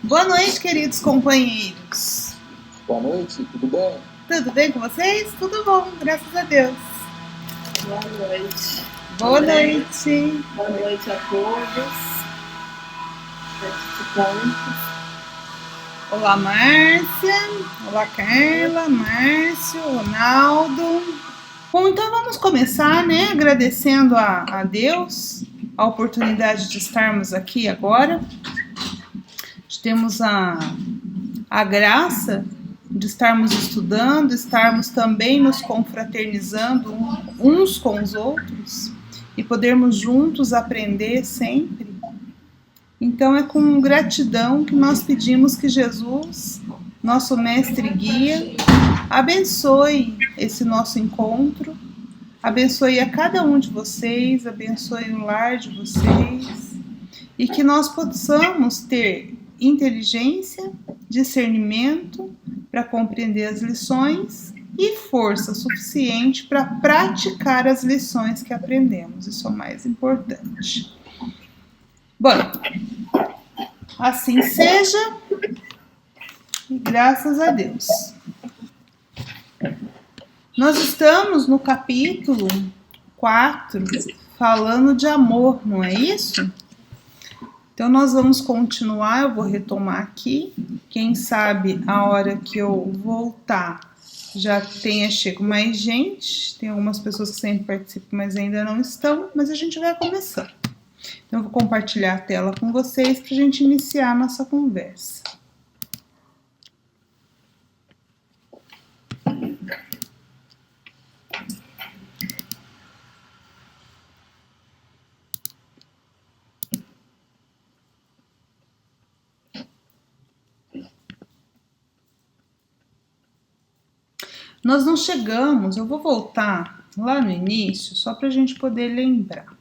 Boa noite, queridos companheiros. Boa noite, tudo bom? Tudo bem com vocês? Tudo bom, graças a Deus. Boa noite. Boa noite. Boa noite a todos. Participantes. Olá, Márcia. Olá, Carla, Márcio, Ronaldo. Bom, então vamos começar, né? Agradecendo a Deus a oportunidade de estarmos aqui agora. Temos a graça de estarmos estudando, estarmos também nos confraternizando uns com os outros e podermos juntos aprender sempre. Então é com gratidão que nós pedimos que Jesus, nosso mestre e guia, abençoe esse nosso encontro, abençoe a cada um de vocês, abençoe o lar de vocês e que nós possamos ter inteligência, discernimento para compreender as lições e força suficiente para praticar as lições que aprendemos. Isso é o mais importante. Bom, assim seja e graças a Deus. Nós estamos no capítulo 4, falando de amor, não é isso? Então, nós vamos continuar, eu vou retomar aqui. Quem sabe a hora que eu voltar já tenha chego mais gente. Tem algumas pessoas que sempre participam, mas ainda não estão. Mas a gente vai começando. Então, eu vou compartilhar a tela com vocês para a gente iniciar a nossa conversa. Nós não chegamos, eu vou voltar lá no início, só para a gente poder lembrar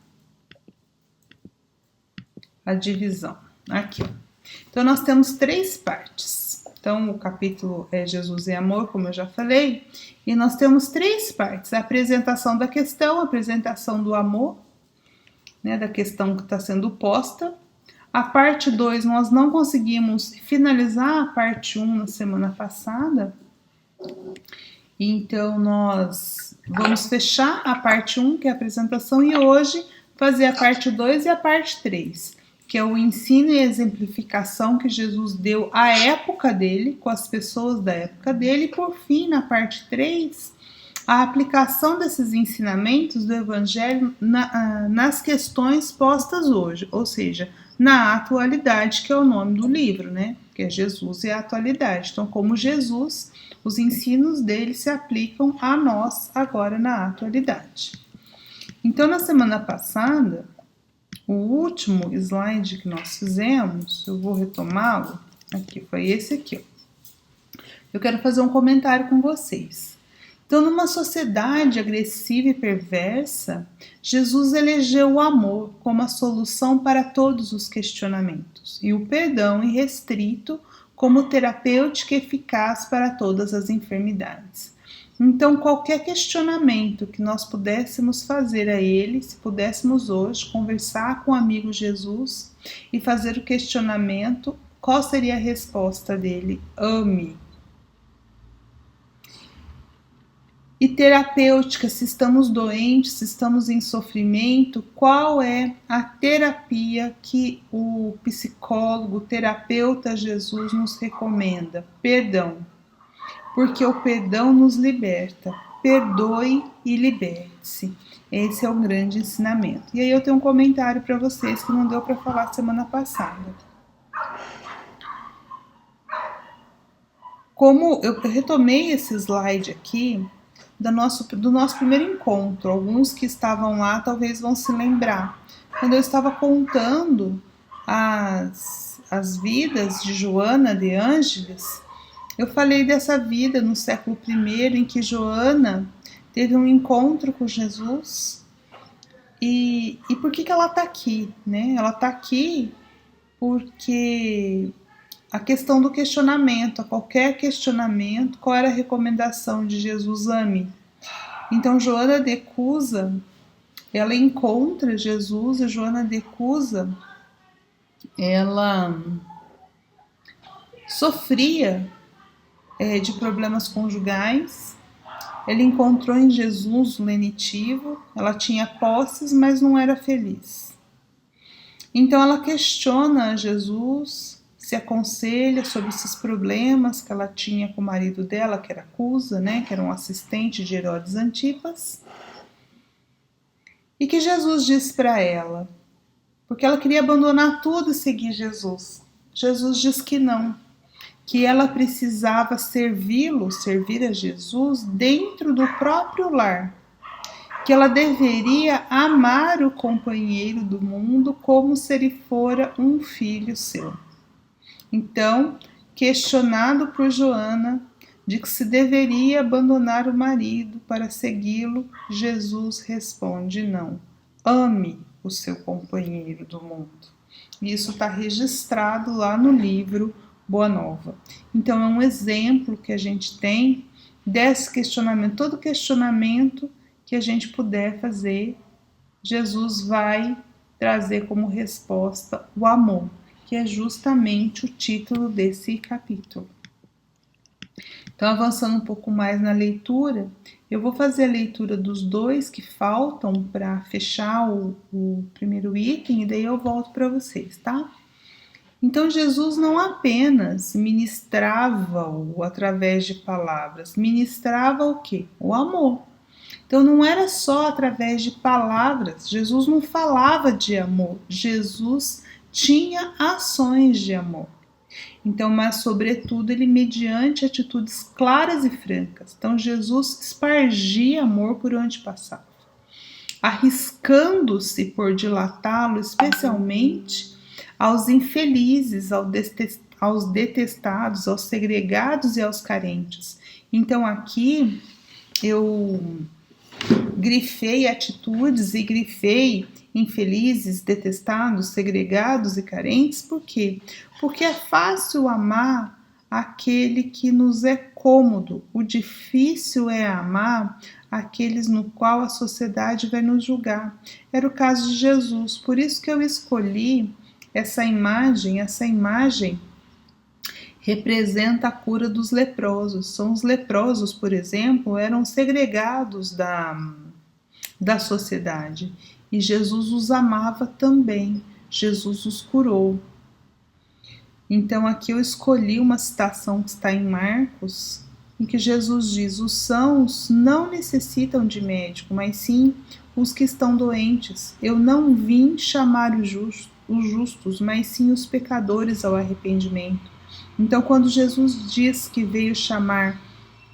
a divisão. Aqui, ó. Então, nós temos 3 partes. Então, o capítulo é Jesus e Amor, como eu já falei, e nós temos 3 partes. A apresentação da questão, a apresentação do amor, né, da questão que está sendo posta. A parte 2, nós não conseguimos finalizar a parte 1 na semana passada. Então, nós vamos fechar a parte 1, que é a apresentação, e hoje fazer a parte 2 e a parte 3, que é o ensino e exemplificação que Jesus deu à época dele, com as pessoas da época dele, e por fim, na parte 3, a aplicação desses ensinamentos do Evangelho nas questões postas hoje, ou seja, na atualidade, que é o nome do livro, né? Que é Jesus e a atualidade. Então, como Jesus, os ensinos dele se aplicam a nós agora na atualidade. Então, na semana passada, o último slide que nós fizemos, eu vou retomá-lo, aqui, foi esse aqui, ó. Eu quero fazer um comentário com vocês. Então, numa sociedade agressiva e perversa, Jesus elegeu o amor como a solução para todos os questionamentos e o perdão irrestrito como terapêutica eficaz para todas as enfermidades. Então, qualquer questionamento que nós pudéssemos fazer a ele, se pudéssemos hoje conversar com o amigo Jesus e fazer o questionamento, qual seria a resposta dele? Ame. E terapêutica, se estamos doentes, se estamos em sofrimento, qual é a terapia que o psicólogo, o terapeuta Jesus nos recomenda? Perdão. Porque o perdão nos liberta. Perdoe e liberte-se. Esse é o grande ensinamento. E aí eu tenho um comentário para vocês que não deu para falar semana passada. Como eu retomei esse slide aqui do nosso primeiro encontro, alguns que estavam lá talvez vão se lembrar. Quando eu estava contando as vidas de Joana de Ângeles, eu falei dessa vida no século I, em que Joana teve um encontro com Jesus. E por que ela está aqui? Né? Ela está aqui porque a questão do questionamento, a qualquer questionamento, qual era a recomendação de Jesus? Ame. Então, Joana de Cusa, ela encontra Jesus, e Joana de Cusa, ela sofria de problemas conjugais. Ele encontrou em Jesus um lenitivo, ela tinha posses, mas não era feliz. Então ela questiona Jesus, se aconselha sobre esses problemas que ela tinha com o marido dela, que era Cusa, né, que era um assistente de Herodes Antipas. E que Jesus diz para ela, porque ela queria abandonar tudo e seguir Jesus. Jesus diz que não, que ela precisava servir a Jesus dentro do próprio lar, que ela deveria amar o companheiro do mundo como se ele fora um filho seu. Então, questionado por Joana de que se deveria abandonar o marido para segui-lo, Jesus responde não. Ame o seu companheiro do mundo. Isso está registrado lá no livro Boa Nova. Então, é um exemplo que a gente tem desse questionamento. Todo questionamento que a gente puder fazer, Jesus vai trazer como resposta o amor, que é justamente o título desse capítulo. Então, avançando um pouco mais na leitura, eu vou fazer a leitura dos dois que faltam para fechar o primeiro item, e daí eu volto para vocês, tá? Então, Jesus não apenas ministrava-o através de palavras, ministrava o quê? O amor. Então, não era só através de palavras, Jesus não falava de amor, Jesus tinha ações de amor. Então, mas sobretudo, ele mediante atitudes claras e francas. Então, Jesus espargia amor por onde passava, arriscando-se por dilatá-lo, especialmente aos infelizes, aos detestados, aos segregados e aos carentes. Então, aqui eu grifei atitudes e grifei infelizes, detestados, segregados e carentes. Por quê? Porque é fácil amar aquele que nos é cômodo. O difícil é amar aqueles no qual a sociedade vai nos julgar. Era o caso de Jesus. Por isso que eu escolhi essa imagem. Essa imagem representa a cura dos leprosos. São os leprosos, por exemplo, eram segregados da sociedade. E Jesus os amava também. Jesus os curou. Então aqui eu escolhi uma citação que está em Marcos, em que Jesus diz: os sãos não necessitam de médico, mas sim os que estão doentes. Eu não vim chamar os justos, mas sim os pecadores ao arrependimento. Então, quando Jesus diz que veio chamar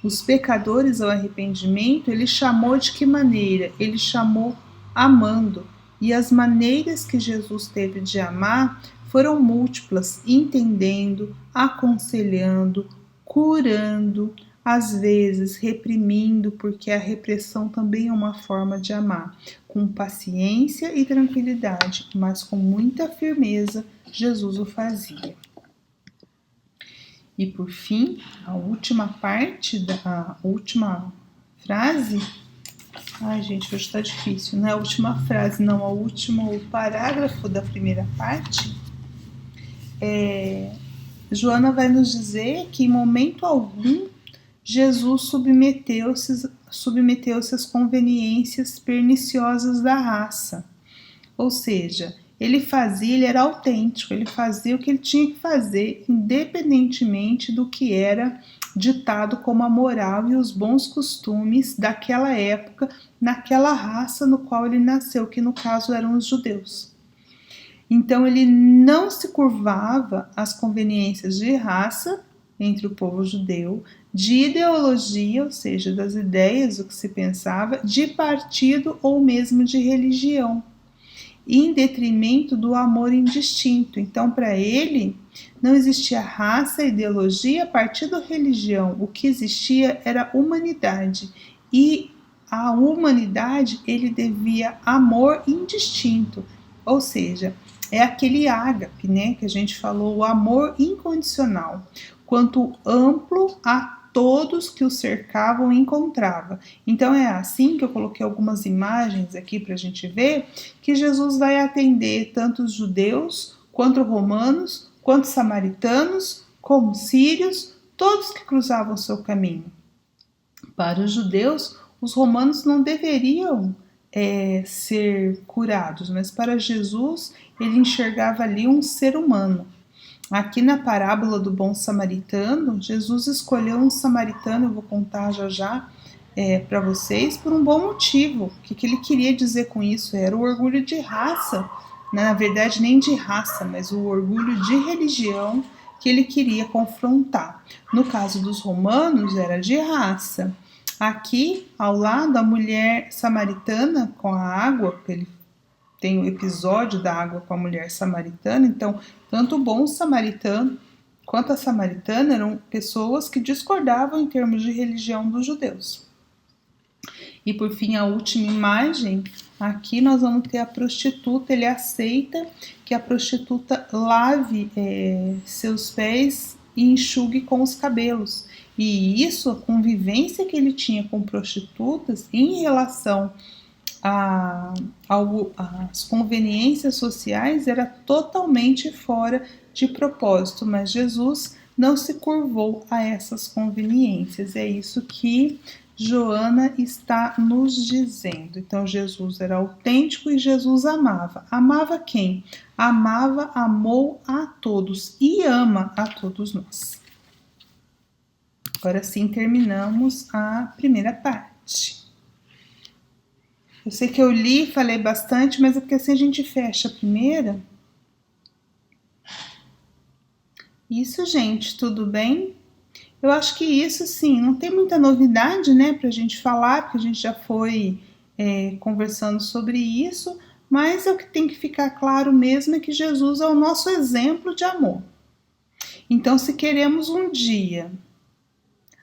os pecadores ao arrependimento, ele chamou de que maneira? Ele chamou amando. E as maneiras que Jesus teve de amar foram múltiplas, entendendo, aconselhando, curando, às vezes reprimindo, porque a repressão também é uma forma de amar, com paciência e tranquilidade, mas com muita firmeza, Jesus o fazia. E por fim, a última parte, a última frase. Ai, gente, hoje tá difícil, não é a última frase, não, o parágrafo da primeira parte. Joana vai nos dizer que em momento algum Jesus submeteu-se às conveniências perniciosas da raça. Ou seja, ele era autêntico, ele fazia o que ele tinha que fazer, independentemente do que era ditado como a moral e os bons costumes daquela época, naquela raça no qual ele nasceu, que no caso eram os judeus. Então ele não se curvava às conveniências de raça entre o povo judeu, de ideologia, ou seja, das ideias, o que se pensava, de partido ou mesmo de religião, em detrimento do amor indistinto. Então, para ele, não existia raça, ideologia, partido ou religião. O que existia era humanidade. E a humanidade, ele devia amor indistinto. Ou seja, é aquele ágape, né, que a gente falou, o amor incondicional, quanto amplo a todos que o cercavam encontrava. Então é assim que eu coloquei algumas imagens aqui para a gente ver que Jesus vai atender tanto os judeus, quanto romanos, quanto samaritanos, como sírios, todos que cruzavam seu caminho. Para os judeus, os romanos não deveriam ser curados, mas para Jesus, ele enxergava ali um ser humano. Aqui na parábola do bom samaritano, Jesus escolheu um samaritano, eu vou contar já para vocês, por um bom motivo. O que ele queria dizer com isso? Era o orgulho de raça, na verdade nem de raça, mas o orgulho de religião que ele queria confrontar. No caso dos romanos, era de raça. Aqui, ao lado, a mulher samaritana com a água, ele tem o episódio da água com a mulher samaritana, então, tanto o bom samaritano quanto a samaritana eram pessoas que discordavam em termos de religião dos judeus. E por fim, a última imagem, aqui nós vamos ter a prostituta. Ele aceita que a prostituta lave seus pés e enxugue com os cabelos. E isso, a convivência que ele tinha com prostitutas em relação às conveniências sociais era totalmente fora de propósito, mas Jesus não se curvou a essas conveniências. É isso que Joana está nos dizendo. Então Jesus era autêntico e Jesus amava. Amava quem? Amou a todos e ama a todos nós. Agora sim terminamos a primeira parte. Eu sei que eu li, falei bastante, mas é porque assim a gente fecha a primeira. Isso, gente, tudo bem? Eu acho que isso, sim, não tem muita novidade, né, pra gente falar, porque a gente já foi conversando sobre isso, mas o que tem que ficar claro mesmo é que Jesus é o nosso exemplo de amor. Então, se queremos um dia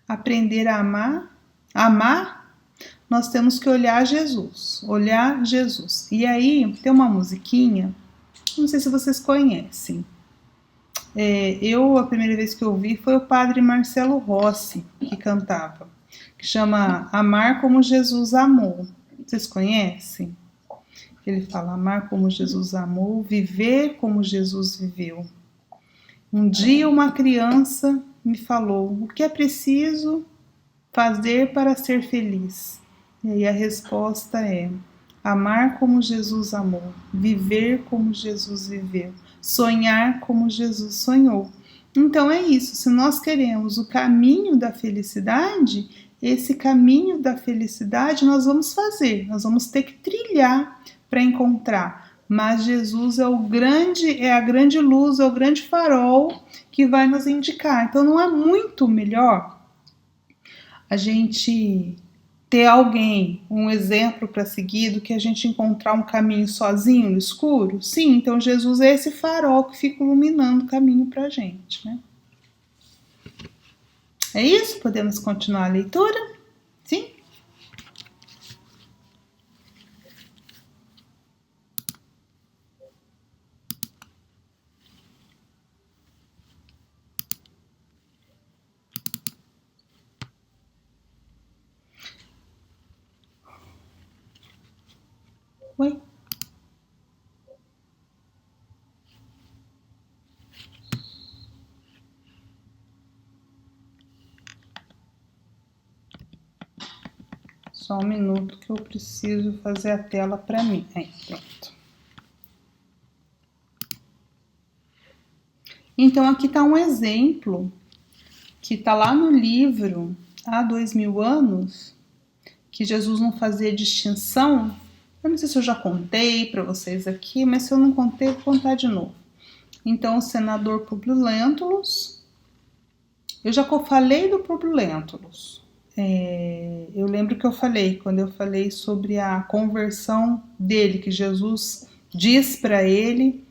aprender a amar, nós temos que olhar Jesus. E aí, tem uma musiquinha, não sei se vocês conhecem. A primeira vez que eu ouvi foi o padre Marcelo Rossi que cantava, que chama Amar como Jesus amou. Vocês conhecem? Ele fala: amar como Jesus amou, viver como Jesus viveu. Um dia uma criança me falou: o que é preciso fazer para ser feliz? E aí a resposta é: amar como Jesus amou, viver como Jesus viveu, sonhar como Jesus sonhou. Então é isso, se nós queremos o caminho da felicidade, esse caminho da felicidade nós vamos fazer, nós vamos ter que trilhar para encontrar. Mas Jesus é a grande luz, é o grande farol que vai nos indicar. Então não é muito melhor a gente ter alguém, um exemplo para seguir, do que a gente encontrar um caminho sozinho no escuro? Sim, então Jesus é esse farol que fica iluminando o caminho para a gente, né? É isso? Podemos continuar a leitura? Sim? Oi? Só um minuto que eu preciso fazer a tela para mim. Aí, pronto. Então, aqui está um exemplo que está lá no livro há 2000 anos, que Jesus não fazia distinção. Eu não sei se eu já contei para vocês aqui, mas se eu não contei, eu vou contar de novo. Então, o senador Públio Lentulus, eu já falei do Públio Lentulus. Eu lembro que eu falei, quando eu falei sobre a conversão dele, que Jesus diz para ele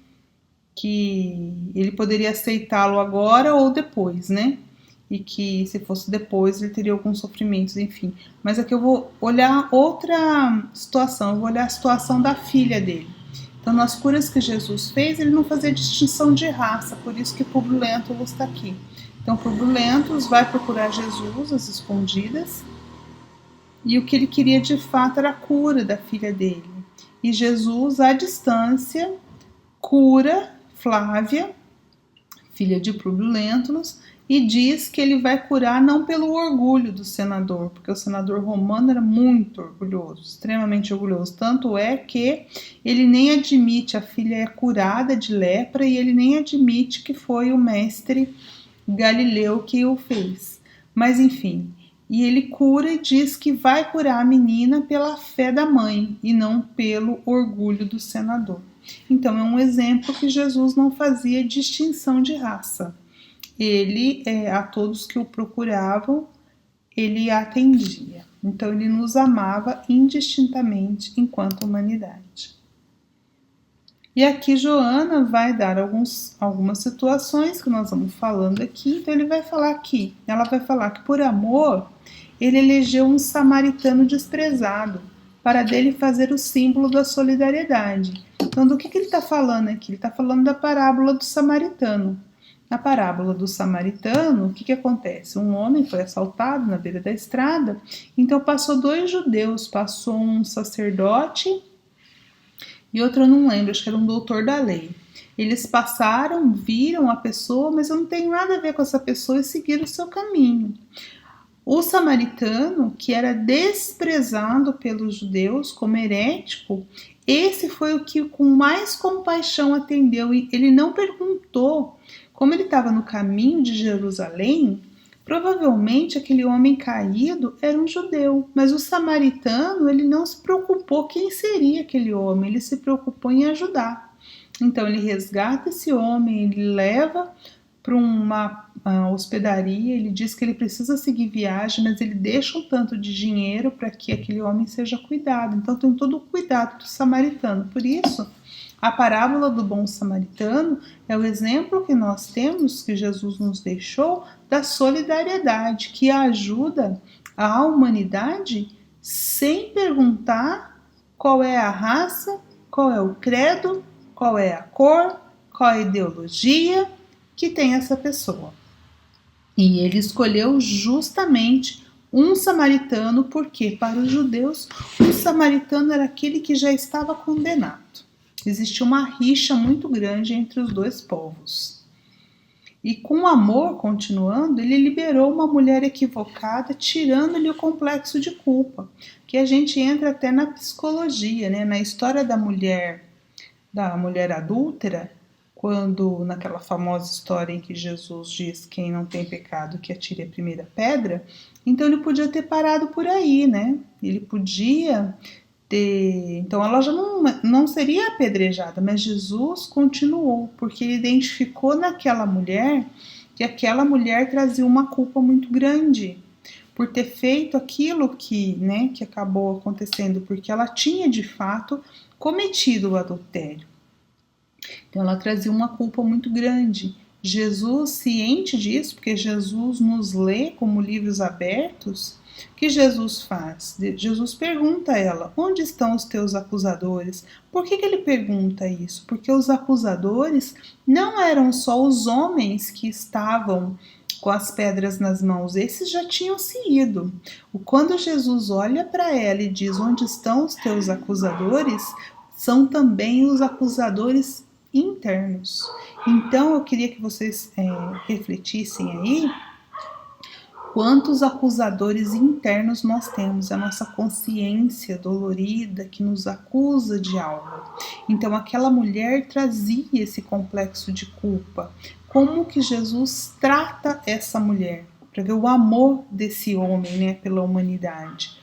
que ele poderia aceitá-lo agora ou depois, né? E que se fosse depois ele teria alguns sofrimentos, enfim. Mas aqui eu vou olhar outra situação, eu vou olhar a situação da filha dele. Então, nas curas que Jesus fez, ele não fazia distinção de raça, por isso que Públio Lentulus está aqui. Então, Públio Lentulus vai procurar Jesus às escondidas, e o que ele queria de fato era a cura da filha dele. E Jesus, à distância, cura Flávia, filha de Públio Lentulus, e diz que ele vai curar não pelo orgulho do senador, porque o senador romano era muito orgulhoso, extremamente orgulhoso. Tanto é que ele nem admite, a filha é curada de lepra e ele nem admite que foi o mestre Galileu que o fez. Mas enfim, e ele cura e diz que vai curar a menina pela fé da mãe e não pelo orgulho do senador. Então é um exemplo que Jesus não fazia distinção de raça. Ele, a todos que o procuravam, ele atendia. Então ele nos amava indistintamente enquanto humanidade. E aqui Joana vai dar algumas situações que nós vamos falando aqui. Então ele vai falar aqui, ela vai falar que por amor ele elegeu um samaritano desprezado para dele fazer o símbolo da solidariedade. Então do que ele está falando aqui? Ele está falando da parábola do samaritano. Na parábola do samaritano, o que acontece? Um homem foi assaltado na beira da estrada, então passou 2 judeus, passou um sacerdote e outro eu não lembro, acho que era um doutor da lei. Eles passaram, viram a pessoa, mas eu não tenho nada a ver com essa pessoa e seguiram o seu caminho. O samaritano, que era desprezado pelos judeus como herético, esse foi o que com mais compaixão atendeu, e ele não perguntou. Como ele estava no caminho de Jerusalém, provavelmente aquele homem caído era um judeu, mas o samaritano ele não se preocupou quem seria aquele homem, ele se preocupou em ajudar. Então ele resgata esse homem, ele leva para uma hospedaria, ele diz que ele precisa seguir viagem, mas ele deixa um tanto de dinheiro para que aquele homem seja cuidado. Então tem todo o cuidado do samaritano. Por isso, a parábola do bom samaritano é o exemplo que nós temos, que Jesus nos deixou, da solidariedade, que ajuda a humanidade sem perguntar qual é a raça, qual é o credo, qual é a cor, qual é a ideologia que tem essa pessoa. E ele escolheu justamente um samaritano, porque para os judeus, o samaritano era aquele que já estava condenado. Existia uma rixa muito grande entre os dois povos. E com o amor continuando, ele liberou uma mulher equivocada, tirando-lhe o complexo de culpa, que a gente entra até na psicologia, né? Na história da mulher adúltera, quando naquela famosa história em que Jesus diz: quem não tem pecado que atire a primeira pedra. Então ele podia ter parado por aí, né? Ele podia ter... Então ela já não seria apedrejada, mas Jesus continuou, porque ele identificou naquela mulher que aquela mulher trazia uma culpa muito grande por ter feito aquilo que acabou acontecendo, porque ela tinha de fato cometido o adultério. Então ela trazia uma culpa muito grande. Jesus, ciente disso, porque Jesus nos lê como livros abertos, o que Jesus faz? Jesus pergunta a ela: onde estão os teus acusadores? Por que ele pergunta isso? Porque os acusadores não eram só os homens que estavam com as pedras nas mãos, esses já tinham se ido. Quando Jesus olha para ela e diz: onde estão os teus acusadores? São também os acusadores internos. Então eu queria que vocês refletissem aí quantos acusadores internos nós temos, a nossa consciência dolorida que nos acusa de algo. Então aquela mulher trazia esse complexo de culpa. Como que Jesus trata essa mulher? Para ver o amor desse homem, né, pela humanidade.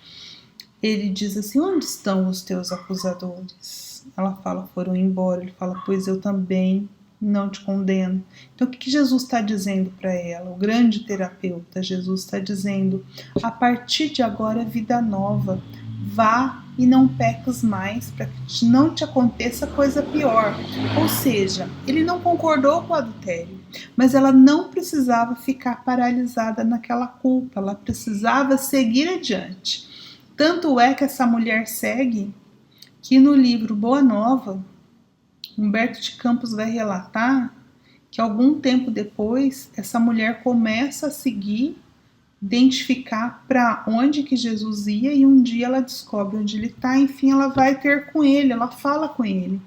Ele diz assim: onde estão os teus acusadores? Ela fala: foram embora. Ele fala: pois eu também não te condeno. Então o que Jesus está dizendo para ela? O grande terapeuta, Jesus está dizendo: a partir de agora vida nova, vá e não peques mais, para que não te aconteça coisa pior. Ou seja, ele não concordou com o adultério, mas ela não precisava ficar paralisada naquela culpa, ela precisava seguir adiante. Tanto é que essa mulher segue, que no livro Boa Nova, Humberto de Campos vai relatar que algum tempo depois, essa mulher começa a seguir, identificar para onde que Jesus ia, e um dia ela descobre onde ele está, enfim, ela vai ter com ele, ela fala com ele.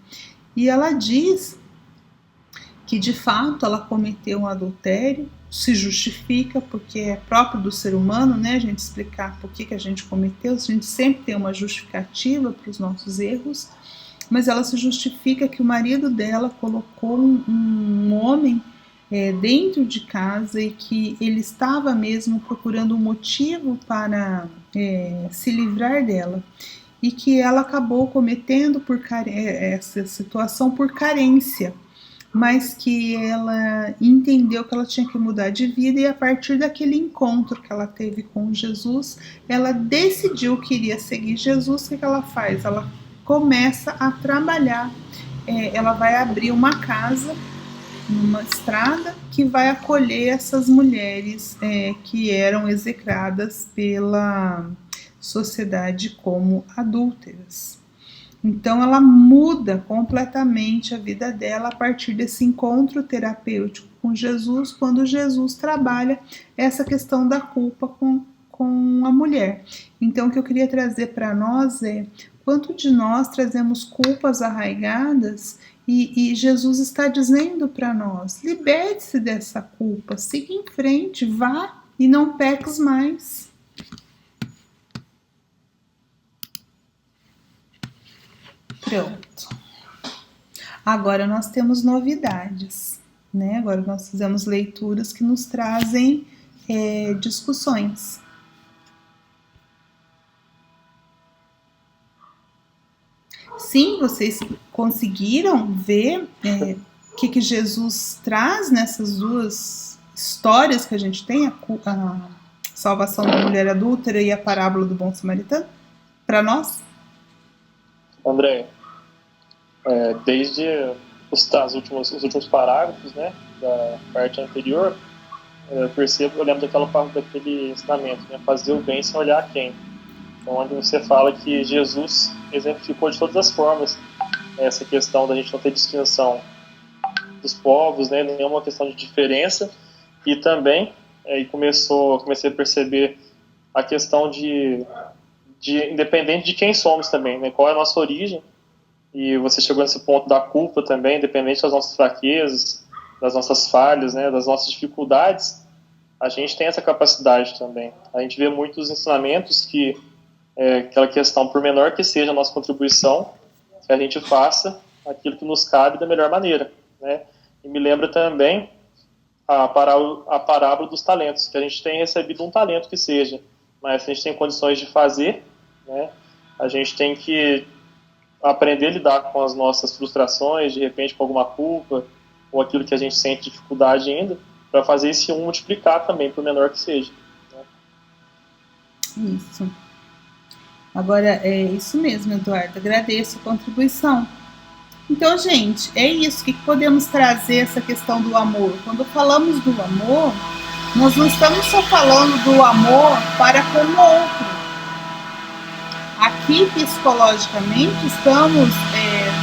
E ela diz que de fato ela cometeu um adultério, se justifica, porque é próprio do ser humano, né, a gente explicar por que a gente cometeu, a gente sempre tem uma justificativa para os nossos erros, mas ela se justifica que o marido dela colocou um homem dentro de casa e que ele estava mesmo procurando um motivo para se livrar dela, e que ela acabou cometendo essa situação por carência, mas que ela entendeu que ela tinha que mudar de vida, e a partir daquele encontro que ela teve com Jesus, ela decidiu que iria seguir Jesus. O que ela faz? Ela começa a trabalhar, ela vai abrir uma casa numa estrada que vai acolher essas mulheres que eram execradas pela sociedade como adúlteras. Então ela muda completamente a vida dela a partir desse encontro terapêutico com Jesus, quando Jesus trabalha essa questão da culpa com a mulher. Então o que eu queria trazer para nós é quanto de nós trazemos culpas arraigadas, e Jesus está dizendo para nós: liberte-se dessa culpa, siga em frente, vá e não peques mais. Pronto. Agora nós temos novidades, né? Agora nós fizemos leituras que nos trazem discussões. Sim, vocês conseguiram ver o que Jesus traz nessas duas histórias que a gente tem, a salvação da mulher adúltera e a parábola do bom samaritano, para nós? André, desde os últimos parágrafos, né, da parte anterior, eu lembro daquele ensinamento, né, fazer o bem sem olhar a quem, onde você fala que Jesus exemplificou de todas as formas essa questão da gente não ter distinção dos povos, né, nenhuma questão de diferença, e também comecei a perceber a questão de independente de quem somos também, né, qual é a nossa origem, e você chegou nesse ponto da culpa também, independente das nossas fraquezas, das nossas falhas, né, das nossas dificuldades, a gente tem essa capacidade também. A gente vê muitos ensinamentos que aquela questão, por menor que seja a nossa contribuição, que a gente faça aquilo que nos cabe da melhor maneira, né? E me lembra também a parábola dos talentos, que a gente tem recebido um talento que seja, mas se a gente tem condições de fazer, né, a gente tem que aprender a lidar com as nossas frustrações, de repente com alguma culpa, ou aquilo que a gente sente dificuldade ainda, para fazer esse multiplicar também, por menor que seja, né? Isso. Agora, é isso mesmo, Eduardo. Agradeço a contribuição. Então, gente, é isso. O que podemos trazer essa questão do amor? Quando falamos do amor, nós não estamos só falando do amor para com o outro. Aqui, psicologicamente, estamos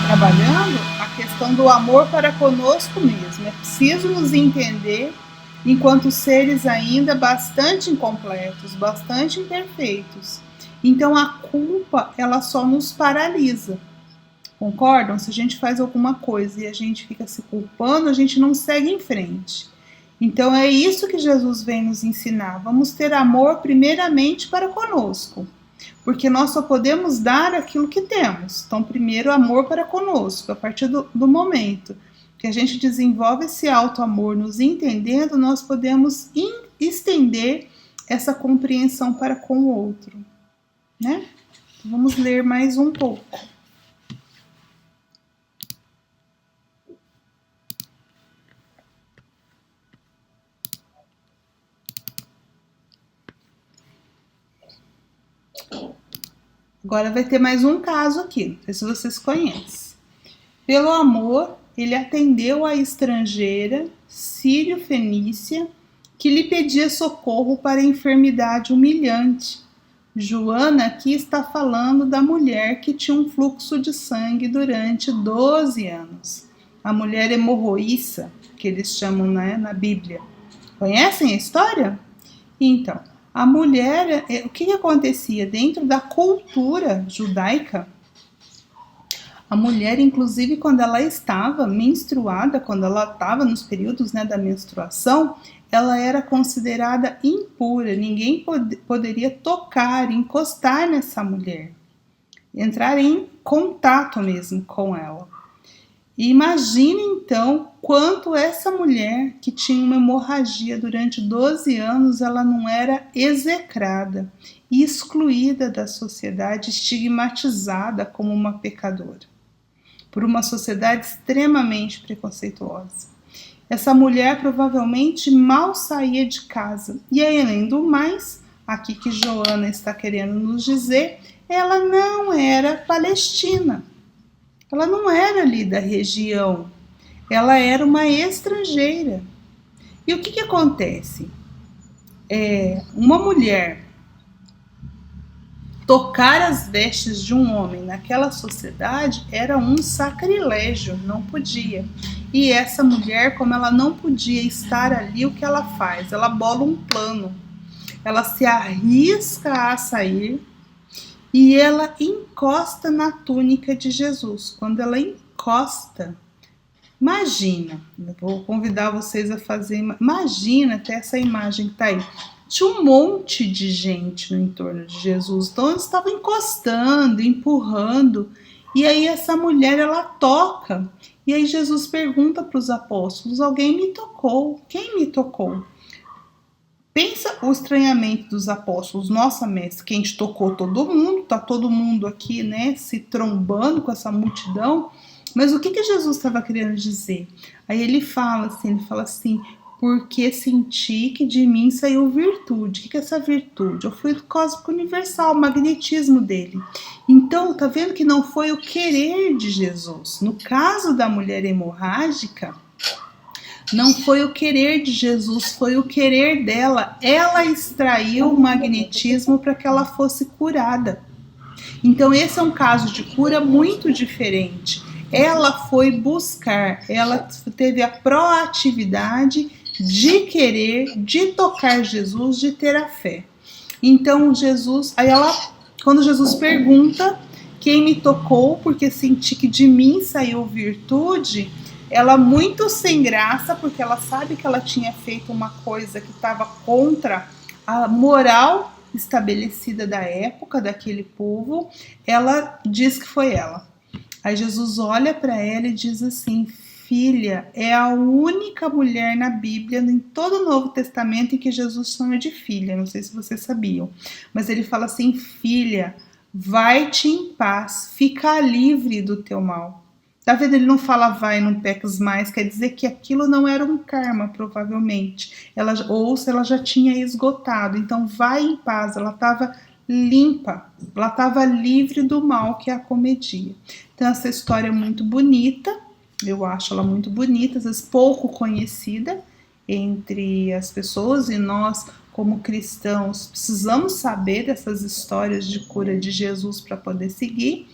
trabalhando a questão do amor para conosco mesmo. É preciso nos entender enquanto seres ainda bastante incompletos, bastante imperfeitos. Então, a culpa, ela só nos paralisa. Concordam? Se a gente faz alguma coisa e a gente fica se culpando, a gente não segue em frente. Então, é isso que Jesus vem nos ensinar. Vamos ter amor primeiramente para conosco, porque nós só podemos dar aquilo que temos. Então, primeiro, amor para conosco. A partir do momento que a gente desenvolve esse auto-amor, nos entendendo, nós podemos estender essa compreensão para com o outro, né? Então, vamos ler mais um pouco. Agora vai ter mais um caso aqui, não sei se vocês conhecem. Pelo amor, ele atendeu a estrangeira sírio-fenícia que lhe pedia socorro para a enfermidade humilhante. Joana aqui está falando da mulher que tinha um fluxo de sangue durante 12 anos. A mulher hemorroíça, que eles chamam, né, na Bíblia. Conhecem a história? Então, a mulher, o que acontecia dentro da cultura judaica? A mulher, inclusive, quando ela estava menstruada, quando ela estava nos períodos, né, da menstruação, ela era considerada impura. Ninguém poderia tocar, encostar nessa mulher, entrar em contato mesmo com ela. E imagine então quanto essa mulher que tinha uma hemorragia durante 12 anos, ela não era execrada, excluída da sociedade, estigmatizada como uma pecadora, por uma sociedade extremamente preconceituosa. Essa mulher provavelmente mal saía de casa. E além do mais, aqui que Joana está querendo nos dizer, ela não era palestina. Ela não era ali da região. Ela era uma estrangeira. E o que acontece? Uma mulher tocar as vestes de um homem naquela sociedade era um sacrilégio, não podia. E essa mulher, como ela não podia estar ali, o que ela faz? Ela bola um plano, ela se arrisca a sair e ela encosta na túnica de Jesus. Quando ela encosta, imagina, eu vou convidar vocês a fazer, imagina até essa imagem que está aí. Tinha um monte de gente no entorno de Jesus, então eles estavam encostando, empurrando, e aí essa mulher, ela toca, e aí Jesus pergunta para os apóstolos, alguém me tocou, quem me tocou? Pensa o estranhamento dos apóstolos, nossa mestre, quem te tocou? Todo mundo, tá todo mundo aqui, né, se trombando com essa multidão, mas o que Jesus estava querendo dizer? Aí ele fala assim, porque senti que de mim saiu virtude. O que é essa virtude? O fluido cósmico universal, o magnetismo dele. Então, tá vendo que não foi o querer de Jesus. No caso da mulher hemorrágica, não foi o querer de Jesus, foi o querer dela. Ela extraiu o magnetismo para que ela fosse curada. Então, esse é um caso de cura muito diferente. Ela foi buscar, ela teve a proatividade de querer, de tocar Jesus, de ter a fé. Então Jesus, quando Jesus pergunta quem me tocou, porque senti que de mim saiu virtude, ela muito sem graça, porque ela sabe que ela tinha feito uma coisa que estava contra a moral estabelecida da época, daquele povo, ela diz que foi ela. Aí Jesus olha para ela e diz assim, filha, é a única mulher na Bíblia, em todo o Novo Testamento, em que Jesus chama de filha, não sei se vocês sabiam, mas ele fala assim, filha, vai-te em paz, fica livre do teu mal. Tá vendo? Ele não fala vai, não peques mais, quer dizer que aquilo não era um karma, provavelmente, ou se ela já tinha esgotado, então vai em paz, ela estava limpa, ela estava livre do mal que a acometia. Então essa história é muito bonita, eu acho ela muito bonita, às vezes pouco conhecida entre as pessoas, e nós, como cristãos, precisamos saber dessas histórias de cura de Jesus para poder seguir.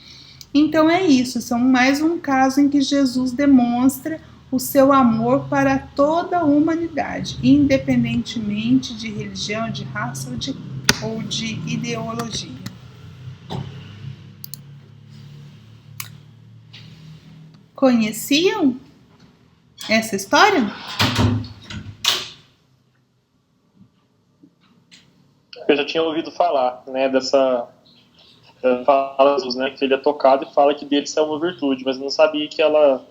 Então é isso, são mais um caso em que Jesus demonstra o seu amor para toda a humanidade, independentemente de religião, de raça ou de ideologia. Conheciam essa história? Eu já tinha ouvido falar, né, dessa fala Jesus, né, que ele é tocado e fala que dele saiu uma virtude, mas não sabia que ela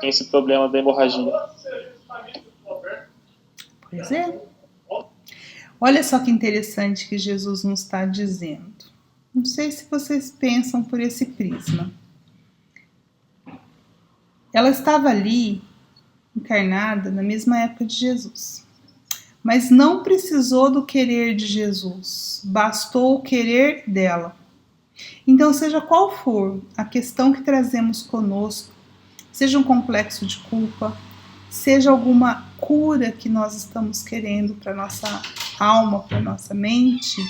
tem esse problema da hemorragia. Pois é. Olha só que interessante que Jesus nos está dizendo. Não sei se vocês pensam por esse prisma. Ela estava ali, encarnada, na mesma época de Jesus. Mas não precisou do querer de Jesus. Bastou o querer dela. Então, seja qual for a questão que trazemos conosco, seja um complexo de culpa, seja alguma cura que nós estamos querendo para nossa alma, para nossa mente,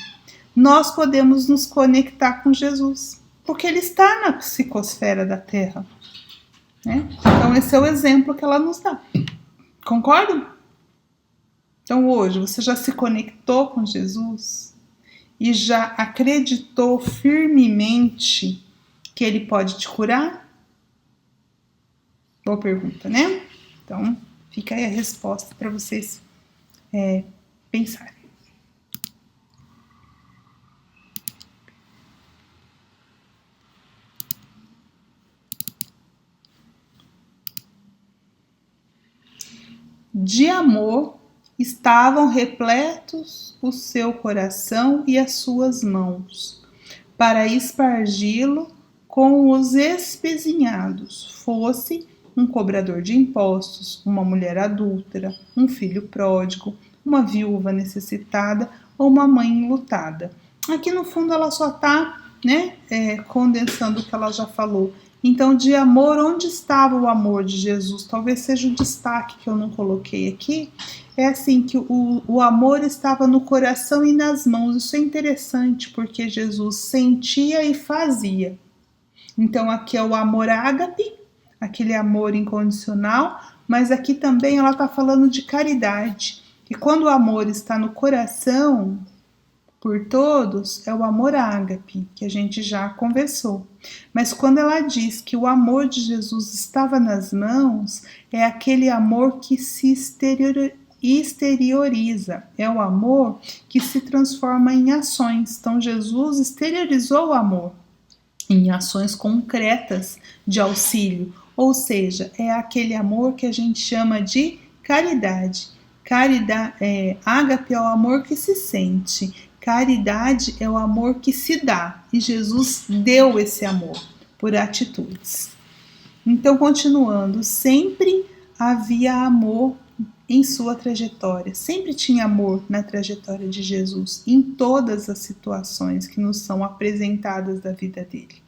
nós podemos nos conectar com Jesus, porque ele está na psicosfera da Terra. Né? Então esse é o exemplo que ela nos dá. Concordam? Então hoje você já se conectou com Jesus e já acreditou firmemente que ele pode te curar? Boa pergunta, né? Então, fica aí a resposta para vocês pensarem. De amor estavam repletos o seu coração e as suas mãos, para espargi-lo com os espezinhados, fosse um cobrador de impostos, uma mulher adúltera, um filho pródigo, uma viúva necessitada ou uma mãe enlutada. Aqui no fundo ela só está condensando o que ela já falou. Então, de amor, onde estava o amor de Jesus? Talvez seja o destaque que eu não coloquei aqui. É assim, que o amor estava no coração e nas mãos. Isso é interessante, porque Jesus sentia e fazia. Então, aqui é o amor ágape, aquele amor incondicional, mas aqui também ela está falando de caridade. E quando o amor está no coração, por todos, é o amor ágape, que a gente já conversou. Mas quando ela diz que o amor de Jesus estava nas mãos, é aquele amor que se exterioriza, é o amor que se transforma em ações. Então Jesus exteriorizou o amor em ações concretas de auxílio, ou seja, é aquele amor que a gente chama de caridade. Ágape é o amor que se sente. Caridade é o amor que se dá, e Jesus deu esse amor por atitudes. Então, continuando, sempre havia amor em sua trajetória, sempre tinha amor na trajetória de Jesus, em todas as situações que nos são apresentadas da vida dele,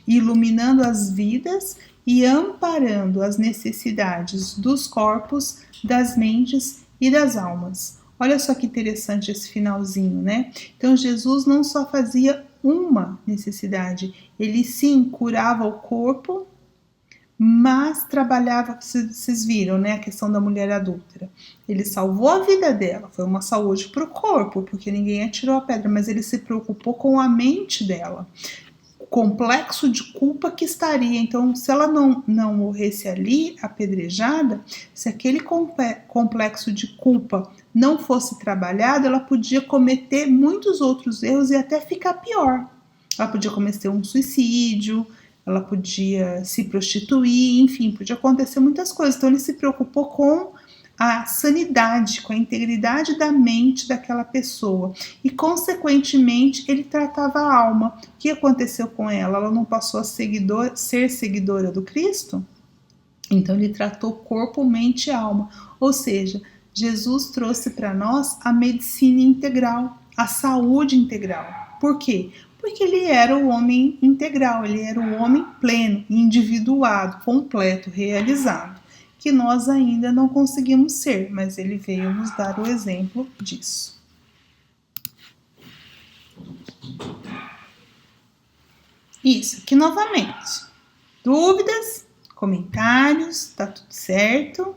iluminando as vidas e amparando as necessidades dos corpos, das mentes e das almas. Olha só que interessante esse finalzinho, né? Então, Jesus não só fazia uma necessidade, ele sim curava o corpo, mas trabalhava, vocês viram, né? A questão da mulher adúltera. Ele salvou a vida dela, foi uma saúde para o corpo, porque ninguém atirou a pedra, mas ele se preocupou com a mente dela. Complexo de culpa que estaria. Então, se ela não morresse ali, apedrejada, se aquele complexo de culpa não fosse trabalhado, ela podia cometer muitos outros erros e até ficar pior. Ela podia cometer um suicídio, ela podia se prostituir, enfim, podia acontecer muitas coisas. Então, ele se preocupou com a sanidade, com a integridade da mente daquela pessoa. E, consequentemente, ele tratava a alma. O que aconteceu com ela? Ela não passou a ser seguidora do Cristo? Então, ele tratou corpo, mente e alma. Ou seja, Jesus trouxe para nós a medicina integral, a saúde integral. Por quê? Porque ele era o homem integral, ele era o homem pleno, individuado, completo, realizado, que nós ainda não conseguimos ser, mas ele veio nos dar o exemplo disso. Isso, aqui novamente. Dúvidas? Comentários? Tá tudo certo?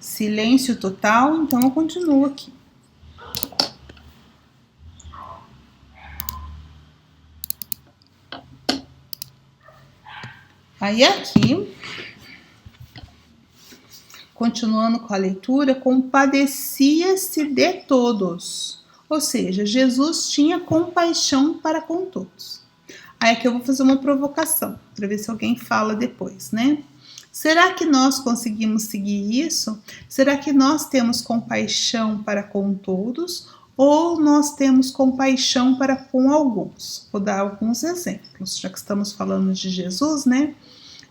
Silêncio total, então eu continuo aqui. Aí aqui, continuando com a leitura, compadecia-se de todos. Ou seja, Jesus tinha compaixão para com todos. Aí aqui eu vou fazer uma provocação, para ver se alguém fala depois, né? Será que nós conseguimos seguir isso? Será que nós temos compaixão para com todos ou nós temos compaixão para com alguns? Vou dar alguns exemplos, já que estamos falando de Jesus, né?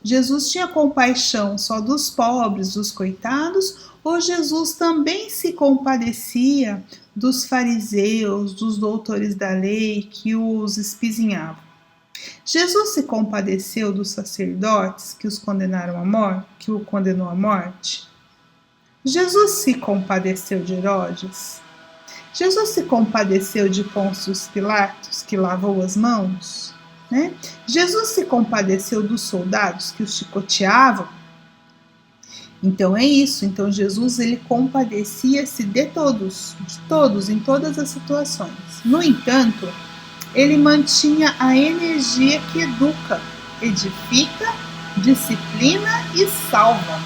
Jesus tinha compaixão só dos pobres, dos coitados, ou Jesus também se compadecia dos fariseus, dos doutores da lei que os espizinhavam? Jesus se compadeceu dos sacerdotes que os condenaram à morte, que o condenou à morte? Jesus se compadeceu de Herodes? Jesus se compadeceu de Pôncio Pilatos, que lavou as mãos? Né? Jesus se compadeceu dos soldados que os chicoteavam? Então é isso. Então Jesus ele compadecia-se de todos, em todas as situações. No entanto, Ele mantinha a energia que educa, edifica, disciplina e salva.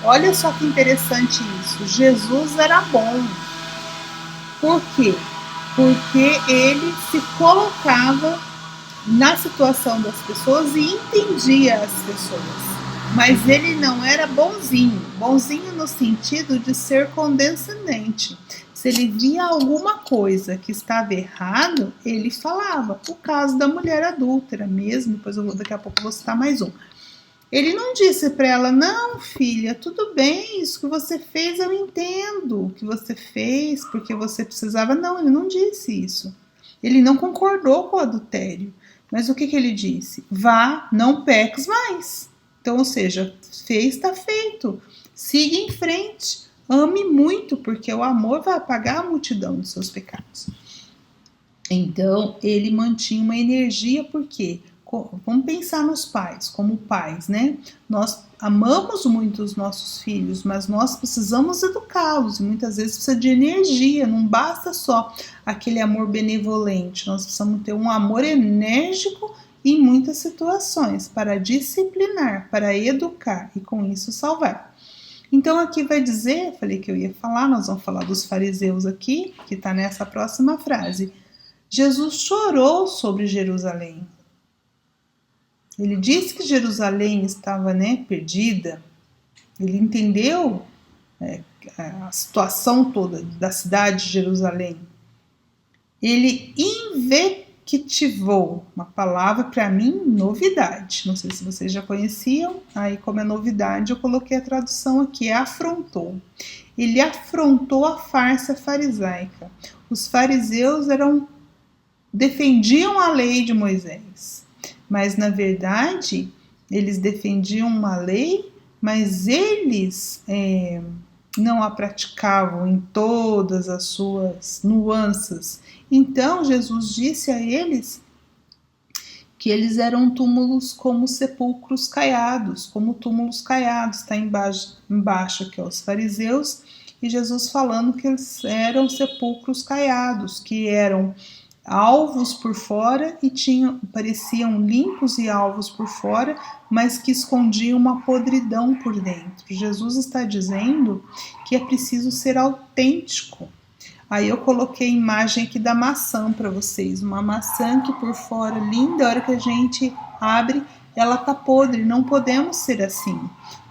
Olha só que interessante isso. Jesus era bom. Por quê? Porque ele se colocava na situação das pessoas e entendia as pessoas. Mas ele não era bonzinho. Bonzinho no sentido de ser condescendente. Se ele via alguma coisa que estava errado, ele falava. O caso da mulher adúltera mesmo, depois daqui a pouco eu vou citar mais um. Ele não disse para ela, não, filha, tudo bem, isso que você fez eu entendo, o que você fez porque você precisava. Não, ele não disse isso. Ele não concordou com o adultério. Mas o que ele disse? Vá, não peques mais. Então, ou seja, fez, está feito. Siga em frente. Ame muito, porque o amor vai apagar a multidão dos seus pecados. Então, ele mantinha uma energia, por quê? Vamos pensar nos pais, como pais, né? Nós amamos muito os nossos filhos, mas nós precisamos educá-los e muitas vezes precisa de energia, não basta só aquele amor benevolente, nós precisamos ter um amor enérgico em muitas situações para disciplinar, para educar e com isso salvar. Então aqui vai dizer, falei que eu ia falar, nós vamos falar dos fariseus aqui, que está nessa próxima frase. Jesus chorou sobre Jerusalém. Ele disse que Jerusalém estava, perdida. Ele entendeu a situação toda da cidade de Jerusalém. Ele invectivou, uma palavra para mim, novidade. Não sei se vocês já conheciam, aí como é novidade eu coloquei a tradução aqui, afrontou. Ele afrontou a farsa farisaica. Os fariseus defendiam a lei de Moisés. Mas, na verdade, eles defendiam uma lei, mas eles não a praticavam em todas as suas nuances. Então, Jesus disse a eles que eles eram túmulos como sepulcros caiados, está embaixo que é os fariseus, e Jesus falando que eles eram sepulcros caiados, que eram alvos por fora e pareciam limpos e alvos por fora, mas que escondiam uma podridão por dentro. Jesus está dizendo que é preciso ser autêntico. Aí eu coloquei a imagem aqui da maçã para vocês, uma maçã que por fora linda, a hora que a gente abre, ela tá podre. Não podemos ser assim.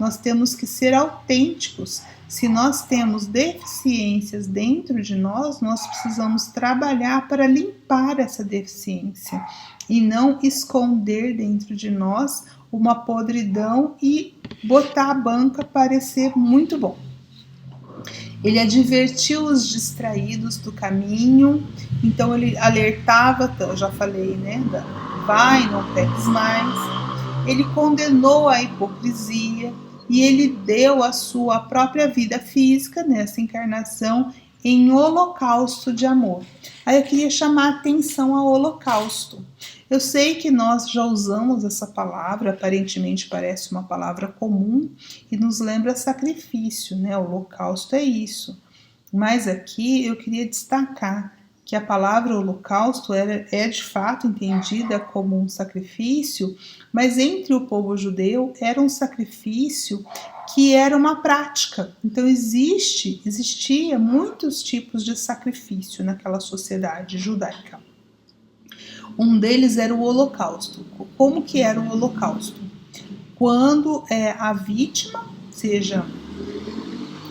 Nós temos que ser autênticos. Se nós temos deficiências dentro de nós, nós precisamos trabalhar para limpar essa deficiência e não esconder dentro de nós uma podridão e botar a banca parecer muito bom. Ele advertiu os distraídos do caminho, então ele alertava, eu já falei, vai, não peques mais. Ele condenou a hipocrisia, e ele deu a sua própria vida física nessa encarnação em holocausto de amor. Aí eu queria chamar a atenção ao holocausto. Eu sei que nós já usamos essa palavra, aparentemente parece uma palavra comum e nos lembra sacrifício, Holocausto é isso. Mas aqui eu queria destacar que a palavra holocausto é de fato entendida como um sacrifício, mas entre o povo judeu era um sacrifício que era uma prática. Então existia muitos tipos de sacrifício naquela sociedade judaica. Um deles era o holocausto. Como que era o holocausto? Quando a vítima, seja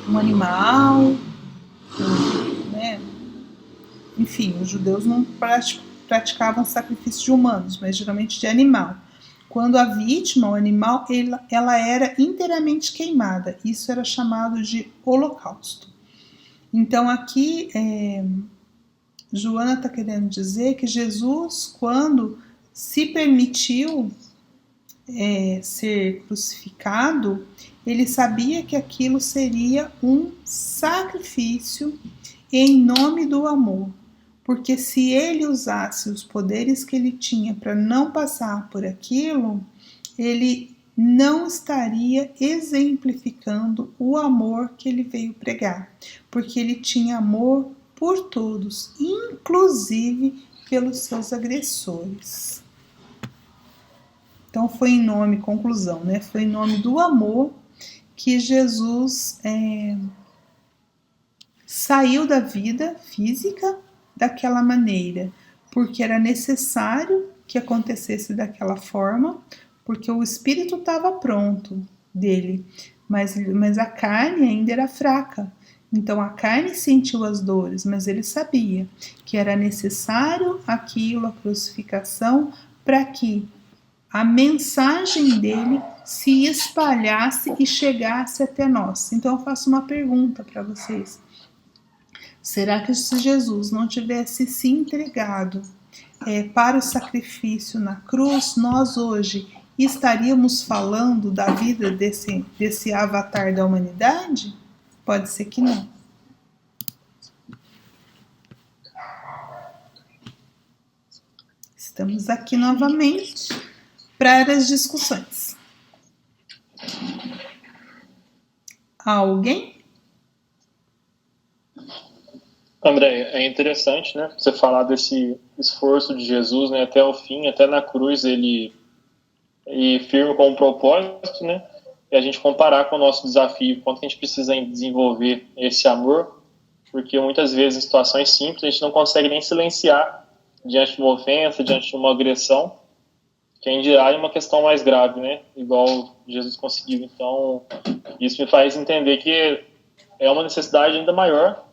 um animal, enfim, os judeus não praticavam sacrifício de humanos, mas geralmente de animal. Quando a vítima, o animal, ela era inteiramente queimada. Isso era chamado de holocausto. Então aqui, Joana está querendo dizer que Jesus, quando se permitiu ser crucificado, ele sabia que aquilo seria um sacrifício em nome do amor. Porque se ele usasse os poderes que ele tinha para não passar por aquilo, ele não estaria exemplificando o amor que ele veio pregar. Porque ele tinha amor por todos, inclusive pelos seus agressores. Então foi em nome, conclusão, né? Foi em nome do amor que Jesus saiu da vida física daquela maneira, porque era necessário que acontecesse daquela forma, porque o espírito estava pronto dele, mas a carne ainda era fraca. Então a carne sentiu as dores, mas ele sabia que era necessário aquilo, a crucificação, para que a mensagem dele se espalhasse e chegasse até nós. Então eu faço uma pergunta para vocês. Será que se Jesus não tivesse se entregado para o sacrifício na cruz, nós hoje estaríamos falando da vida desse avatar da humanidade? Pode ser que não. Estamos aqui novamente para as discussões. Alguém? André, é interessante, né, você falar desse esforço de Jesus, né, até o fim, até na cruz ele firme com um propósito, né, e a gente comparar com o nosso desafio, quanto a gente precisa desenvolver esse amor, porque muitas vezes em situações simples a gente não consegue nem silenciar diante de uma ofensa, diante de uma agressão, quem dirá em uma questão mais grave, né, igual Jesus conseguiu. Então, isso me faz entender que é uma necessidade ainda maior,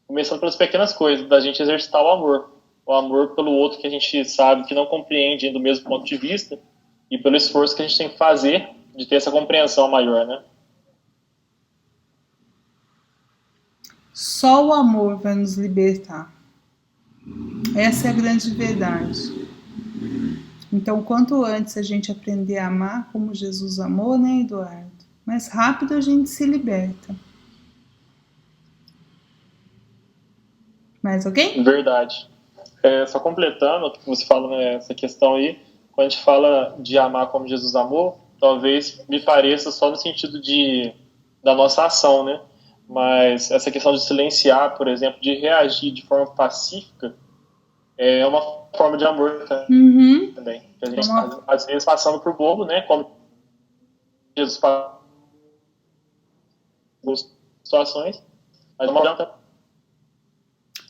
começando pelas pequenas coisas, da gente exercitar o amor pelo outro que a gente sabe que não compreende do mesmo ponto de vista, e pelo esforço que a gente tem que fazer de ter essa compreensão maior, né? Só o amor vai nos libertar. Essa é a grande verdade. Então, quanto antes a gente aprender a amar como Jesus amou, né, Eduardo? Mais rápido a gente se liberta. Mais alguém? Verdade. Só completando o que você fala nessa questão aí, quando a gente fala de amar como Jesus amou, talvez me pareça só no sentido da nossa ação, né? Mas essa questão de silenciar, por exemplo, de reagir de forma pacífica, é uma forma de amor também. Que a gente, às vezes, passando por bobo, né? Como Jesus passou por situações, mas uma forma.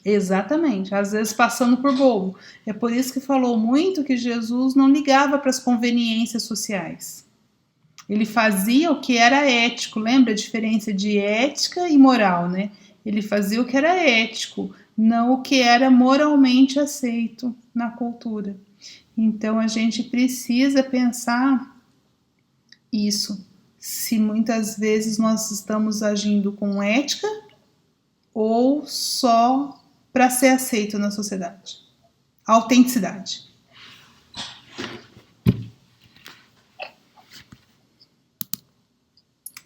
Exatamente, às vezes passando por bobo. É por isso que falou muito que Jesus não ligava para as conveniências sociais. Ele fazia o que era ético, lembra a diferença de ética e moral, né? Ele fazia o que era ético, não o que era moralmente aceito na cultura. Então a gente precisa pensar isso, se muitas vezes nós estamos agindo com ética ou só para ser aceito na sociedade. Autenticidade.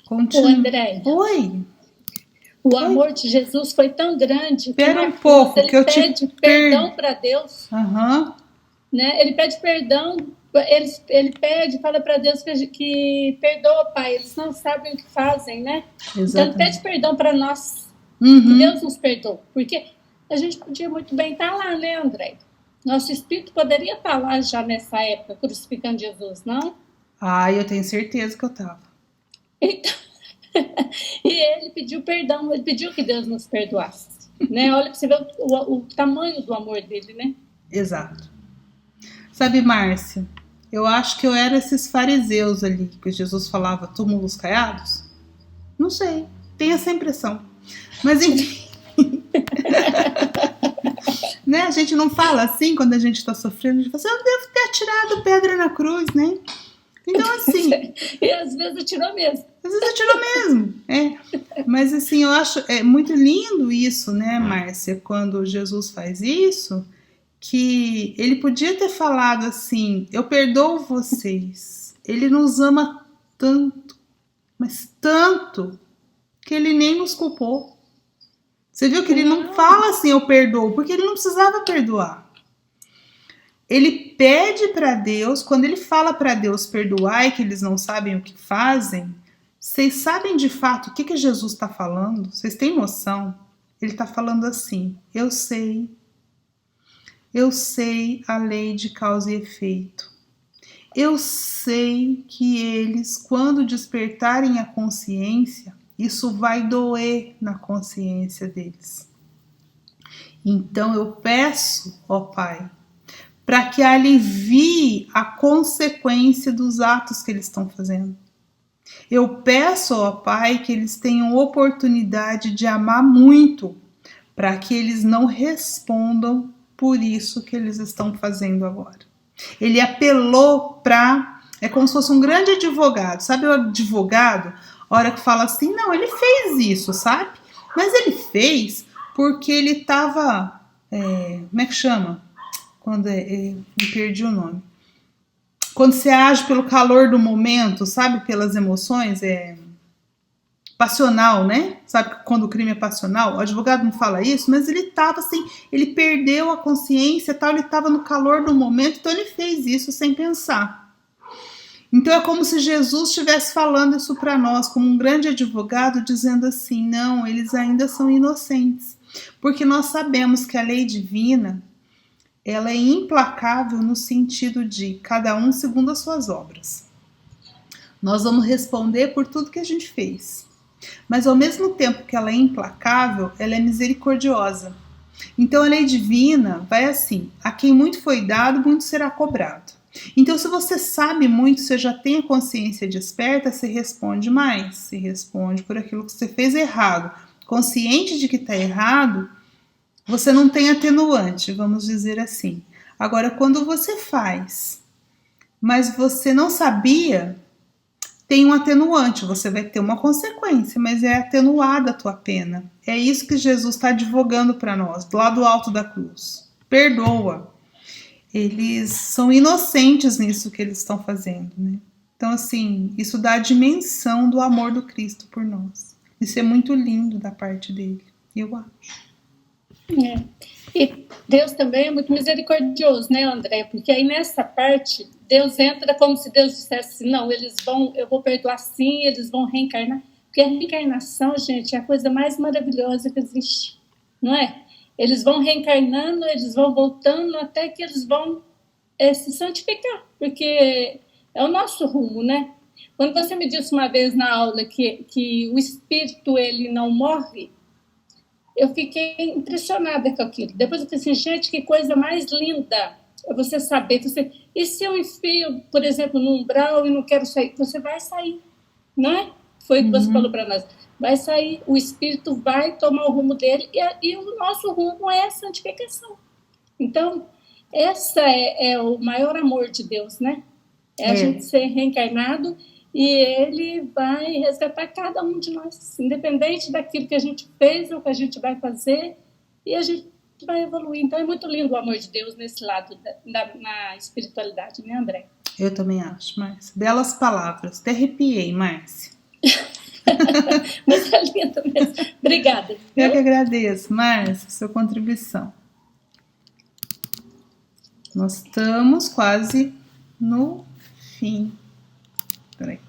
Continua. Ô, André. Oi. O amor de Jesus foi tão grande. Espera um pouco, que eu te pede perdão para Deus. Né? Ele pede perdão. Ele pede, fala para Deus que perdoa, Pai. Eles não sabem o que fazem, né? Exatamente. Então ele pede perdão para nós. Que Deus nos perdoe. Porque a gente podia muito bem estar lá, né, André? Nosso espírito poderia estar lá já nessa época, crucificando Jesus, não? Eu tenho certeza que eu estava. Então, e ele pediu perdão, ele pediu que Deus nos perdoasse. Né? Olha para você ver o tamanho do amor dele, né? Exato. Sabe, Márcia, eu acho que eu era esses fariseus ali, que Jesus falava túmulos caiados. Não sei, tenho essa impressão. Mas enfim... né? A gente não fala assim quando a gente está sofrendo, a gente fala assim, eu devo ter atirado pedra na cruz, né? Então assim... E às vezes atirou mesmo. Às vezes atirou mesmo, Mas assim, eu acho muito lindo isso, né, Márcia, quando Jesus faz isso, que ele podia ter falado assim, eu perdoo vocês, ele nos ama tanto, mas tanto, que ele nem nos culpou. Você viu que ele não fala assim, eu perdoo, porque ele não precisava perdoar. Ele pede para Deus, quando ele fala para Deus perdoar e que eles não sabem o que fazem, vocês sabem de fato o que Jesus está falando? Vocês têm noção? Ele está falando assim, eu sei Eu sei a lei de causa e efeito. Eu sei que eles, quando despertarem a consciência, isso vai doer na consciência deles. Então eu peço, ó Pai, para que alivie a consequência dos atos que eles estão fazendo. Eu peço, ó Pai, que eles tenham oportunidade de amar muito, para que eles não respondam por isso que eles estão fazendo agora. Ele apelou para... É como se fosse um grande advogado. Sabe o advogado? A hora que fala assim, não, ele fez isso, sabe? Mas ele fez porque ele estava... como é que chama? Me perdi o nome. Quando você age pelo calor do momento, sabe? Pelas emoções, passional, né? Sabe quando o crime é passional? O advogado não fala isso, mas ele estava assim, ele perdeu a consciência, tal, ele estava no calor do momento, então ele fez isso sem pensar. Então é como se Jesus estivesse falando isso para nós, como um grande advogado, dizendo assim, não, eles ainda são inocentes, porque nós sabemos que a lei divina, ela é implacável no sentido de cada um segundo as suas obras. Nós vamos responder por tudo que a gente fez. Mas ao mesmo tempo que ela é implacável, ela é misericordiosa. Então a lei divina vai assim, a quem muito foi dado, muito será cobrado. Então se você sabe muito, você já tem a consciência desperta, você responde mais, você responde por aquilo que você fez errado. Consciente de que está errado, você não tem atenuante, vamos dizer assim. Agora, quando você faz, mas você não sabia, tem um atenuante, você vai ter uma consequência, mas é atenuada a tua pena. É isso que Jesus está advogando para nós, lá do alto da cruz. Perdoa. Eles são inocentes nisso que eles estão fazendo, né? Então, assim, isso dá a dimensão do amor do Cristo por nós. Isso é muito lindo da parte dele, eu acho. E Deus também é muito misericordioso, né, André? Porque aí nessa parte, Deus entra como se Deus dissesse assim, não, eu vou perdoar sim, eles vão reencarnar. Porque a reencarnação, gente, é a coisa mais maravilhosa que existe, não é? Eles vão reencarnando, eles vão voltando até que eles vão se santificar, porque é o nosso rumo, né? Quando você me disse uma vez na aula que o espírito, ele não morre, eu fiquei impressionada com aquilo. Depois eu falei assim, gente, que coisa mais linda é você saber. E se eu enfio, por exemplo, no umbral e não quero sair? Você vai sair, não é? Foi o que você falou para nós. Vai sair, o espírito vai tomar o rumo dele e o nosso rumo é a santificação. Então, essa é o maior amor de Deus, né? É a gente ser reencarnado e ele vai resgatar cada um de nós, independente daquilo que a gente fez ou que a gente vai fazer, e a gente vai evoluir. Então é muito lindo o amor de Deus nesse lado na espiritualidade, né, André? Eu também acho, Márcia. Belas palavras. Até arrepiei, Márcia. Mas é lindo mesmo. Obrigada. Eu que agradeço, Márcia, sua contribuição. Nós estamos quase no fim. Peraí.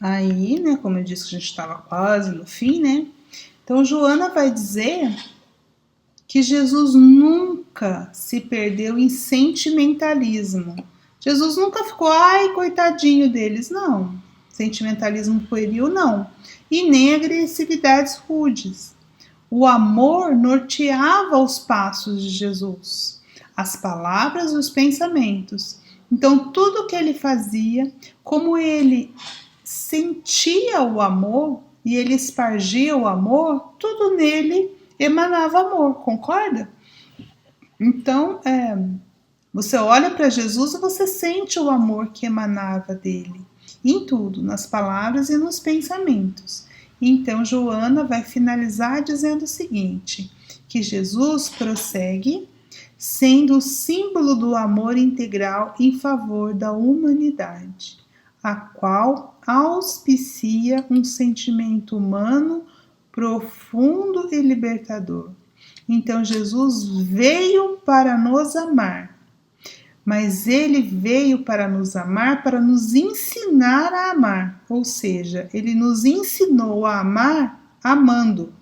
Aí, né, como eu disse que a gente estava quase no fim, né? Então, Joana vai dizer que Jesus nunca se perdeu em sentimentalismo. Jesus nunca ficou, ai, coitadinho deles, não. Sentimentalismo pueril, não. E nem agressividades rudes. O amor norteava os passos de Jesus, as palavras e os pensamentos. Então, tudo que ele fazia, como ele sentia o amor e ele espargia o amor, tudo nele emanava amor, concorda? Então, você olha para Jesus e você sente o amor que emanava dele, em tudo, nas palavras e nos pensamentos. Então, Joana vai finalizar dizendo o seguinte, que Jesus prossegue sendo o símbolo do amor integral em favor da humanidade, a qual auspicia um sentimento humano profundo e libertador. Então Jesus veio para nos amar. Mas ele veio para nos amar, para nos ensinar a amar. Ou seja, ele nos ensinou a amar amando.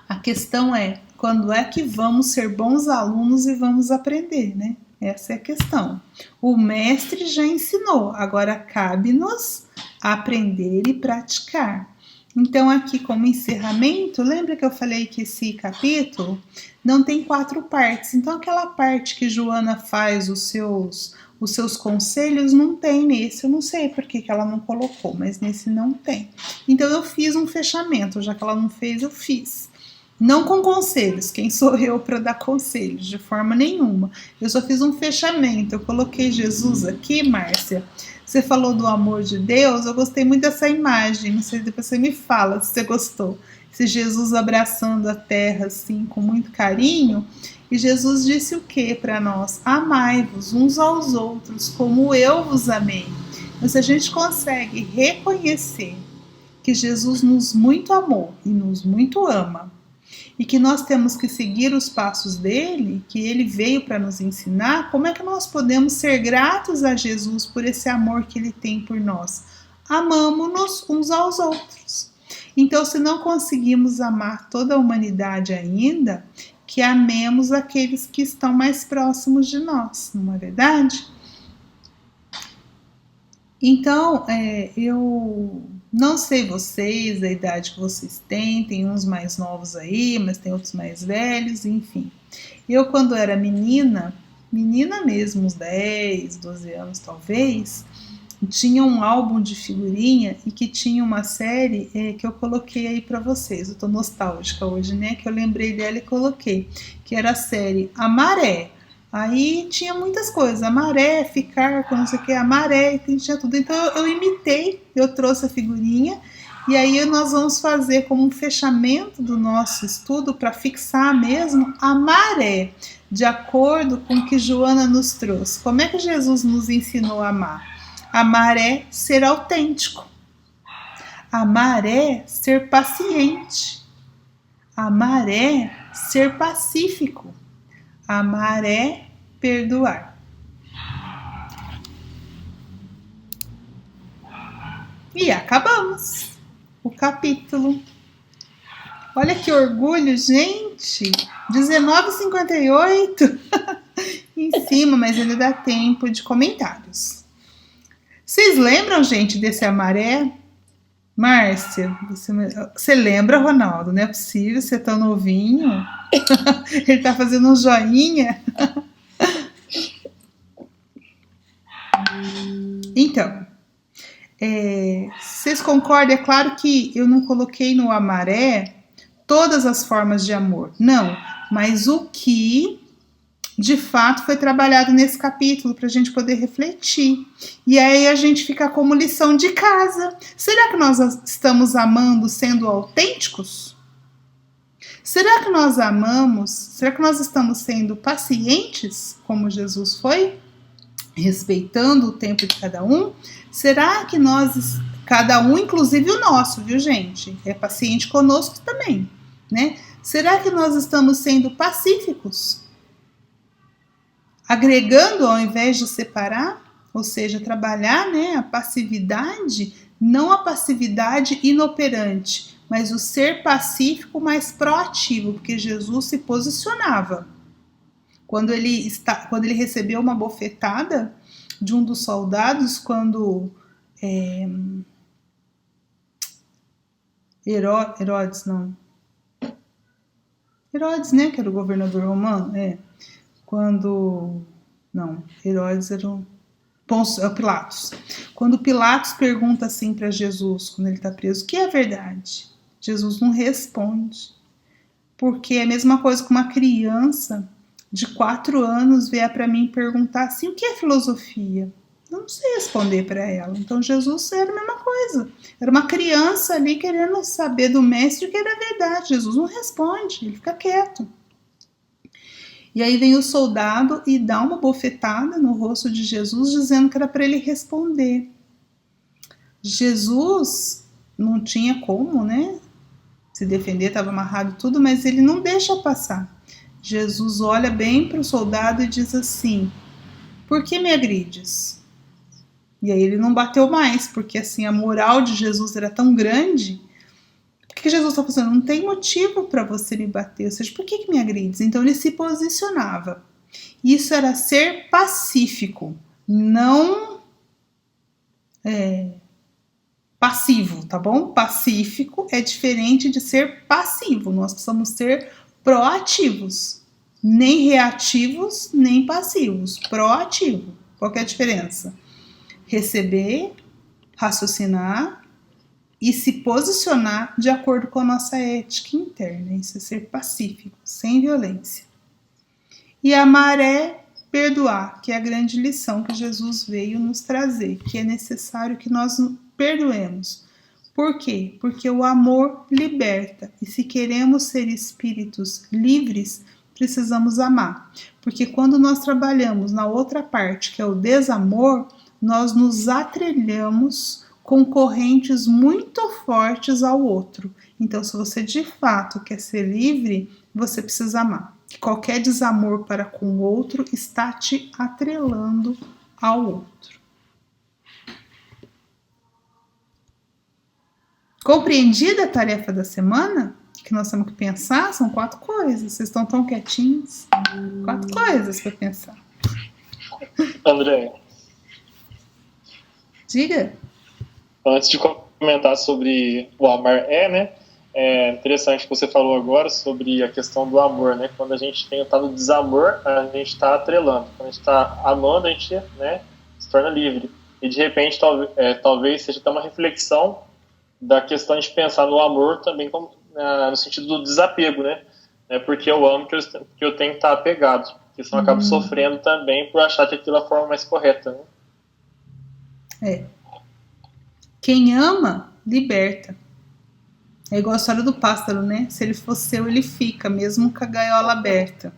A questão é, quando é que vamos ser bons alunos e vamos aprender, né? Essa é a questão. O mestre já ensinou, agora cabe-nos aprender e praticar. Então aqui como encerramento, lembra que eu falei que esse capítulo não tem 4 partes. Então aquela parte que Joana faz os seus conselhos não tem nesse. Eu não sei por que ela não colocou, mas nesse não tem. Então eu fiz um fechamento, já que ela não fez, eu fiz. Não com conselhos, quem sou eu para dar conselhos? De forma nenhuma. Eu só fiz um fechamento, eu coloquei Jesus aqui, Márcia. Você falou do amor de Deus, eu gostei muito dessa imagem, não sei, depois você me fala se você gostou. Esse Jesus abraçando a terra assim, com muito carinho, e Jesus disse o que para nós? Amai-vos uns aos outros, como eu vos amei. Então, se a gente consegue reconhecer que Jesus nos muito amou e nos muito ama, e que nós temos que seguir os passos dele, que ele veio para nos ensinar, como é que nós podemos ser gratos a Jesus por esse amor que ele tem por nós? Amamo-nos uns aos outros. Então, se não conseguimos amar toda a humanidade ainda, que amemos aqueles que estão mais próximos de nós, não é verdade? Então, eu não sei vocês, a idade que vocês têm, tem uns mais novos aí, mas tem outros mais velhos, enfim. Eu, quando era menina mesmo, uns 10, 12 anos talvez, tinha um álbum de figurinha e que tinha uma série que eu coloquei aí pra vocês. Eu tô nostálgica hoje, né? Que eu lembrei dela e coloquei, que era a série A Maré. Aí tinha muitas coisas, a maré, ficar, com não sei o que, a maré, tinha tudo. Então eu imitei, eu trouxe a figurinha e aí nós vamos fazer como um fechamento do nosso estudo para fixar mesmo a maré, de acordo com o que Joana nos trouxe. Como é que Jesus nos ensinou a amar? Amar é ser autêntico. Amar é ser paciente. Amar é ser pacífico. Amar é perdoar. E acabamos o capítulo. Olha que orgulho, gente! 19h58 em cima, mas ainda dá tempo de comentários. Vocês lembram, gente, desse amaré? Márcia, você lembra, Ronaldo? Não é possível, você é tão novinho. Ele tá fazendo um joinha. Então, vocês concordam? É claro que eu não coloquei no amaré todas as formas de amor. Não, mas o que de fato foi trabalhado nesse capítulo para a gente poder refletir. E aí a gente fica como lição de casa. Será que nós estamos amando sendo autênticos? Será que nós amamos? Será que nós estamos sendo pacientes, como Jesus foi? Respeitando o tempo de cada um? Será que nós, cada um, inclusive o nosso, viu, gente? É paciente conosco também, né? Será que nós estamos sendo pacíficos? Agregando ao invés de separar? Ou seja, trabalhar, né, a passividade, não a passividade inoperante, mas o ser pacífico mais proativo, porque Jesus se posicionava. Quando ele recebeu uma bofetada de um dos soldados, quando Herodes, né, que era o governador romano, Herodes era o Pilatos. Quando Pilatos pergunta assim para Jesus, quando ele está preso, o que é verdade? Jesus não responde, porque é a mesma coisa que uma criança de 4 anos vier para mim perguntar assim, o que é filosofia? Eu não sei responder para ela. Então Jesus era a mesma coisa, era uma criança ali querendo saber do mestre o que era verdade. Jesus não responde, ele fica quieto. E aí vem o soldado e dá uma bofetada no rosto de Jesus, dizendo que era para ele responder. Jesus não tinha como, né, se defender, estava amarrado tudo, mas ele não deixa passar. Jesus olha bem para o soldado e diz assim: por que me agrides? E aí ele não bateu mais, porque assim a moral de Jesus era tão grande. O que Jesus está fazendo? Não tem motivo para você me bater, ou seja, por que me agrides? Então ele se posicionava. Isso era ser pacífico, não passivo, tá bom? Pacífico é diferente de ser passivo. Nós precisamos ser proativos, nem reativos, nem passivos. Proativo. Qual que é a diferença? Receber, raciocinar e se posicionar de acordo com a nossa ética interna. Isso é ser pacífico, sem violência. E amar é perdoar, que é a grande lição que Jesus veio nos trazer, que é necessário que nós perdoemos. Por quê? Porque o amor liberta. E se queremos ser espíritos livres, precisamos amar. Porque quando nós trabalhamos na outra parte, que é o desamor, nós nos atrelhamos com correntes muito fortes ao outro. Então, se você de fato quer ser livre, você precisa amar. Qualquer desamor para com o outro está te atrelando ao outro. Compreendida a tarefa da semana? Que nós temos que pensar? São 4 coisas. Vocês estão tão quietinhos? 4 coisas para pensar. André, diga. Antes de comentar sobre o amar né? É interessante que você falou agora sobre a questão do amor, né? Quando a gente está no desamor, a gente está atrelando. Quando a gente está amando, a gente, né, se torna livre. E de repente, talvez seja até uma reflexão da questão de pensar no amor também no sentido do desapego, né? Porque eu amo que eu tenho que estar apegado. Porque senão eu acabo sofrendo também por achar que aquilo é a forma mais correta, né? Quem ama, liberta. É igual a história do pássaro, né? Se ele for seu, ele fica, mesmo com a gaiola aberta.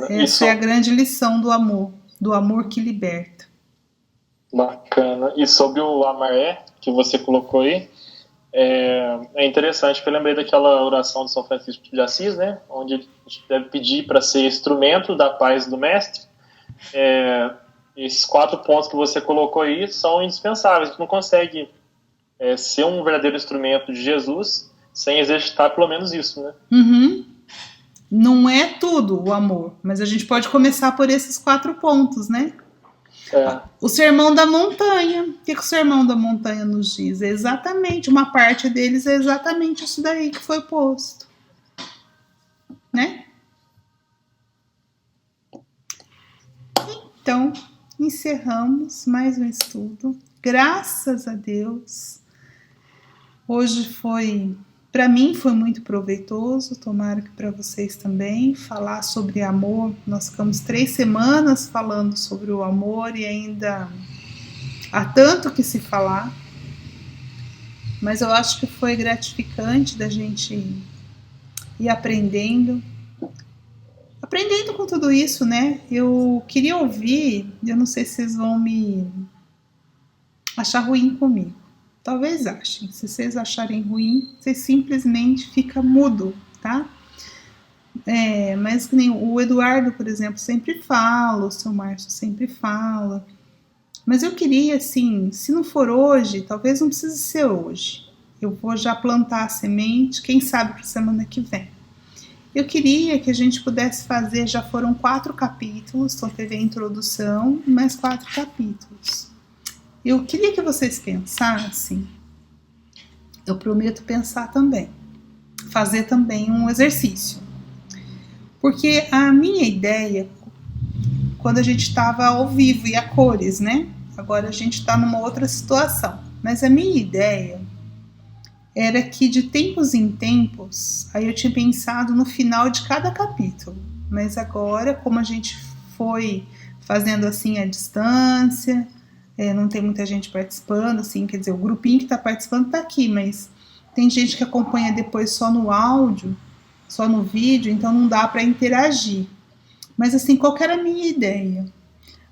Essa é a grande lição do amor que liberta. Bacana. E sobre o amar que você colocou aí, é interessante, porque eu lembrei daquela oração de São Francisco de Assis, né? Onde a gente deve pedir para ser instrumento da paz do Mestre. Esses 4 pontos que você colocou aí são indispensáveis. A gente não consegue ser um verdadeiro instrumento de Jesus sem exercitar pelo menos isso, né? Uhum. Não é tudo o amor, mas a gente pode começar por esses 4 pontos, né? O Sermão da Montanha. O que o Sermão da Montanha nos diz? É exatamente, uma parte deles é exatamente isso daí que foi posto, né? Então, encerramos mais um estudo. Graças a Deus. Hoje para mim foi muito proveitoso, tomara que para vocês também, falar sobre amor. Nós ficamos 3 semanas falando sobre o amor e ainda há tanto que se falar, mas eu acho que foi gratificante da gente ir aprendendo com tudo isso, né? Eu queria ouvir, eu não sei se vocês vão me achar ruim comigo. Talvez achem. Se vocês acharem ruim, vocês simplesmente ficam mudo, tá? Mas nem o Eduardo, por exemplo, sempre fala, o seu Márcio sempre fala. Mas eu queria, assim, se não for hoje, talvez não precise ser hoje. Eu vou já plantar a semente, quem sabe para semana que vem. Eu queria que a gente pudesse fazer, já foram 4 capítulos, então teve a introdução, mais 4 capítulos. Eu queria que vocês pensassem, eu prometo pensar também, fazer também um exercício. Porque a minha ideia, quando a gente estava ao vivo e a cores, né? Agora a gente está numa outra situação. Mas a minha ideia era que de tempos em tempos, aí eu tinha pensado no final de cada capítulo. Mas agora, como a gente foi fazendo assim à distância, não tem muita gente participando, assim, quer dizer, o grupinho que está participando está aqui, mas tem gente que acompanha depois só no áudio, só no vídeo, então não dá para interagir. Mas assim, qual que era a minha ideia?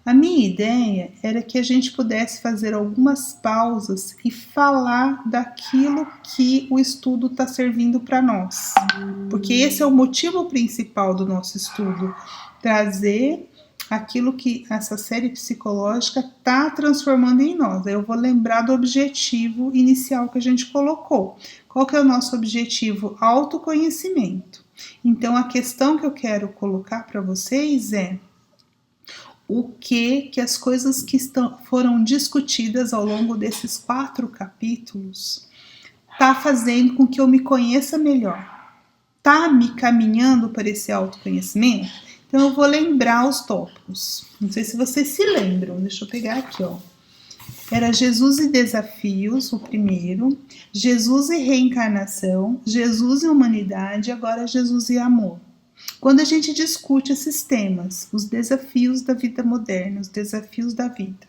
A minha ideia era que a gente pudesse fazer algumas pausas e falar daquilo que o estudo está servindo para nós. Porque esse é o motivo principal do nosso estudo, trazer aquilo que essa série psicológica está transformando em nós. Eu vou lembrar do objetivo inicial que a gente colocou. Qual que é o nosso objetivo? Autoconhecimento. Então, a questão que eu quero colocar para vocês é o que as coisas que foram discutidas ao longo desses 4 capítulos tá fazendo com que eu me conheça melhor. Tá me caminhando para esse autoconhecimento? Então eu vou lembrar os tópicos. Não sei se vocês se lembram. Deixa eu pegar aqui, ó. Era Jesus e desafios, o primeiro. Jesus e reencarnação. Jesus e humanidade. Agora Jesus e amor. Quando a gente discute esses temas, os desafios da vida moderna, os desafios da vida.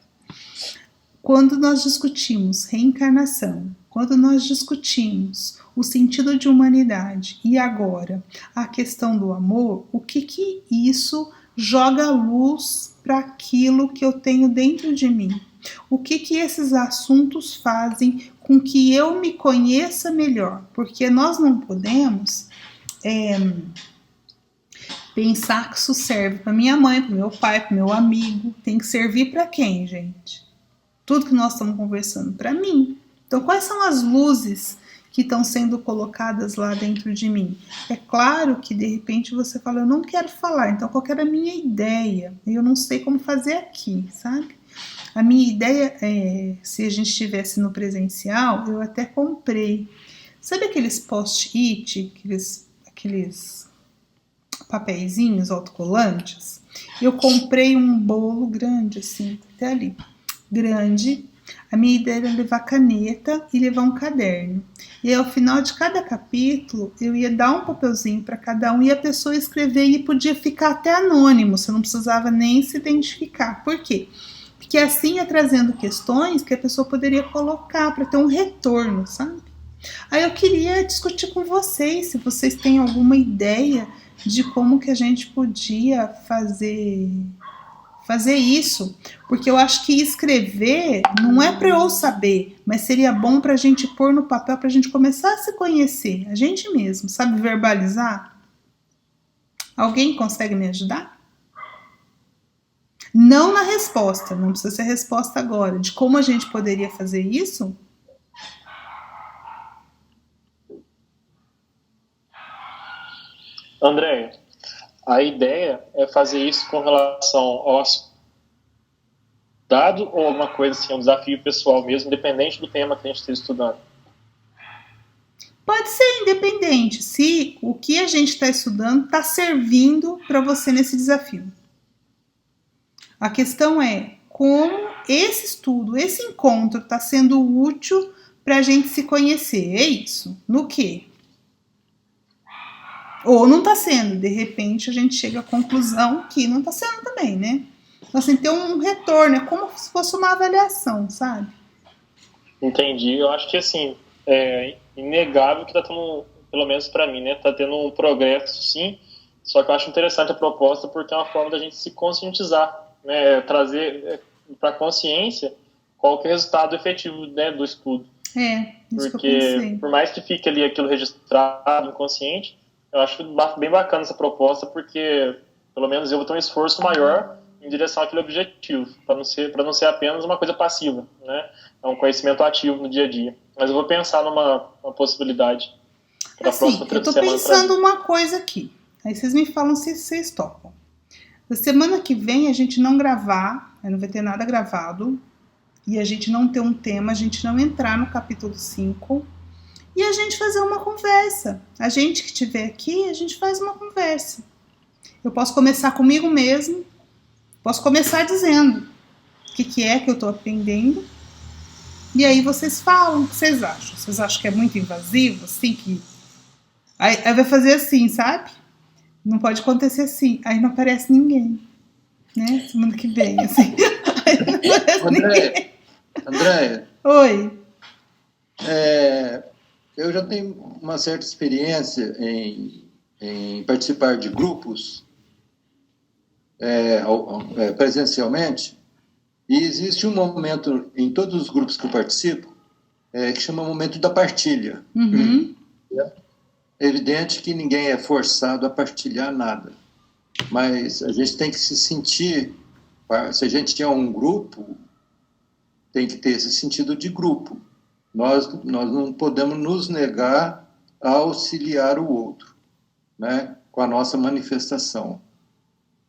Quando nós discutimos reencarnação, quando nós discutimos o sentido de humanidade e agora a questão do amor, o que isso joga luz para aquilo que eu tenho dentro de mim? O que esses assuntos fazem com que eu me conheça melhor? Porque nós não podemos pensar que isso serve para minha mãe, para meu pai, para meu amigo. Tem que servir para quem, gente? Tudo que nós estamos conversando para mim. Então, quais são as luzes que estão sendo colocadas lá dentro de mim? É claro que, de repente, você fala, eu não quero falar, então qual que era a minha ideia? Eu não sei como fazer aqui, sabe? A minha ideia é, se a gente estivesse no presencial, eu até comprei. Sabe aqueles post-it, aqueles papeizinhos autocolantes? Eu comprei um bolo grande, assim, até ali. Grande. A minha ideia era levar caneta e levar um caderno. E aí, ao final de cada capítulo, eu ia dar um papelzinho para cada um e a pessoa escrever e podia ficar até anônimo, você não precisava nem se identificar. Por quê? Porque assim ia trazendo questões que a pessoa poderia colocar para ter um retorno, sabe? Aí eu queria discutir com vocês, se vocês têm alguma ideia de como que a gente podia fazer isso, porque eu acho que escrever não é para eu saber, mas seria bom para a gente pôr no papel, para a gente começar a se conhecer, a gente mesmo, sabe, verbalizar. Alguém consegue me ajudar? Não na resposta, não precisa ser a resposta agora, de como a gente poderia fazer isso? André, a ideia é fazer isso com relação ao dado ou alguma coisa assim, um desafio pessoal mesmo, independente do tema que a gente esteja estudando? Pode ser independente, se o que a gente está estudando está servindo para você nesse desafio. A questão é como esse estudo, esse encontro está sendo útil para a gente se conhecer. É isso. No quê? Ou não está sendo. De repente a gente chega à conclusão que não está sendo também, né? Então, assim, ter um retorno, é como se fosse uma avaliação, sabe? Entendi. Eu acho que, assim, é inegável que está tendo, pelo menos para mim, né? Está tendo um progresso, sim. Só que eu acho interessante a proposta porque é uma forma da gente se conscientizar, né? Trazer para a consciência qual que é o resultado efetivo, né, do estudo. Isso porque, que eu pensei. por mais que fique ali aquilo registrado, inconsciente, eu acho bem bacana essa proposta porque, pelo menos, eu vou ter um esforço maior em direção àquele objetivo, para não ser apenas uma coisa passiva, né? É um conhecimento ativo no dia a dia. Mas eu vou pensar numa possibilidade para a próxima semana. Eu estou pensando uma coisa aqui. Aí vocês me falam se vocês topam. Na semana que vem a gente não gravar, não vai ter nada gravado, e a gente não ter um tema, a gente não entrar no capítulo 5, e a gente fazer uma conversa. A gente que estiver aqui, a gente faz uma conversa. Eu posso começar comigo mesmo, posso começar dizendo o que é que eu estou aprendendo, e aí vocês falam o que vocês acham. Vocês acham que é muito invasivo, assim, que... Aí vai fazer assim, sabe? Não pode acontecer assim. Aí não aparece ninguém, né? Semana que vem, assim. Aí não aparece ninguém. Andréia. Oi. Eu já tenho uma certa experiência em participar de grupos presencialmente, e existe um momento em todos os grupos que eu participo que chama momento da partilha. Uhum. É evidente que ninguém é forçado a partilhar nada, mas a gente tem que se sentir, se a gente tinha um grupo, tem que ter esse sentido de grupo. Nós não podemos nos negar a auxiliar o outro, né, com a nossa manifestação.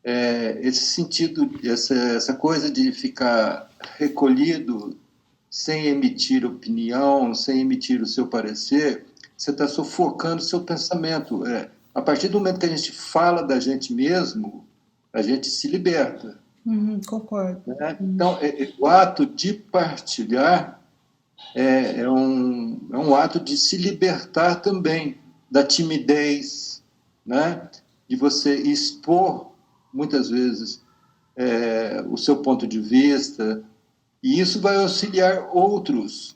Esse sentido, essa coisa de ficar recolhido, sem emitir opinião, sem emitir o seu parecer, você está sufocando o seu pensamento. A partir do momento que a gente fala da gente mesmo, a gente se liberta. Concordo. Né? Então, o ato de partilhar é um ato de se libertar também da timidez, né? De você expor, muitas vezes, o seu ponto de vista, e isso vai auxiliar outras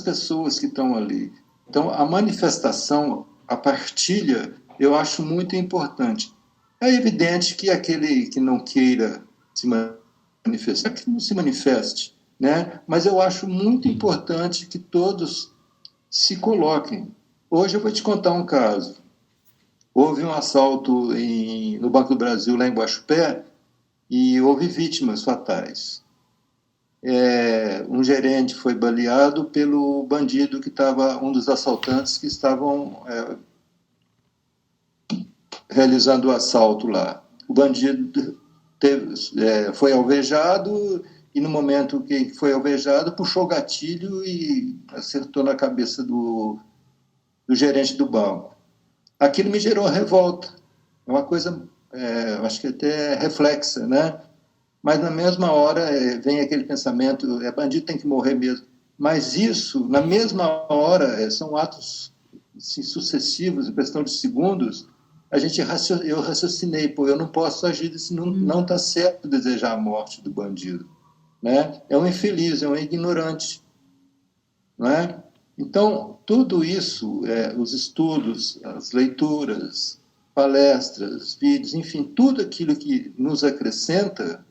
pessoas que estão ali. Então, a manifestação, a partilha, eu acho muito importante. É evidente que aquele que não queira se manifestar, que não se manifeste, né? Mas eu acho muito importante que todos se coloquem. Hoje eu vou te contar um caso. Houve um assalto no Banco do Brasil, lá em Guaxupé, e houve vítimas fatais. Um gerente foi baleado pelo bandido que estava, um dos assaltantes que estavam realizando o assalto lá. O bandido foi alvejado e, no momento que foi alvejado, puxou o gatilho e acertou na cabeça do gerente do banco. Aquilo me gerou revolta. É uma coisa, acho que até reflexa, né? Mas, na mesma hora, vem aquele pensamento, bandido tem que morrer mesmo. Mas isso, na mesma hora, são atos assim, sucessivos, em questão de segundos, eu raciocinei, eu não posso agir, senão não está certo desejar a morte do bandido. Né? É um infeliz, é um ignorante. Não é? Então, tudo isso, os estudos, as leituras, palestras, vídeos, enfim, tudo aquilo que nos acrescenta,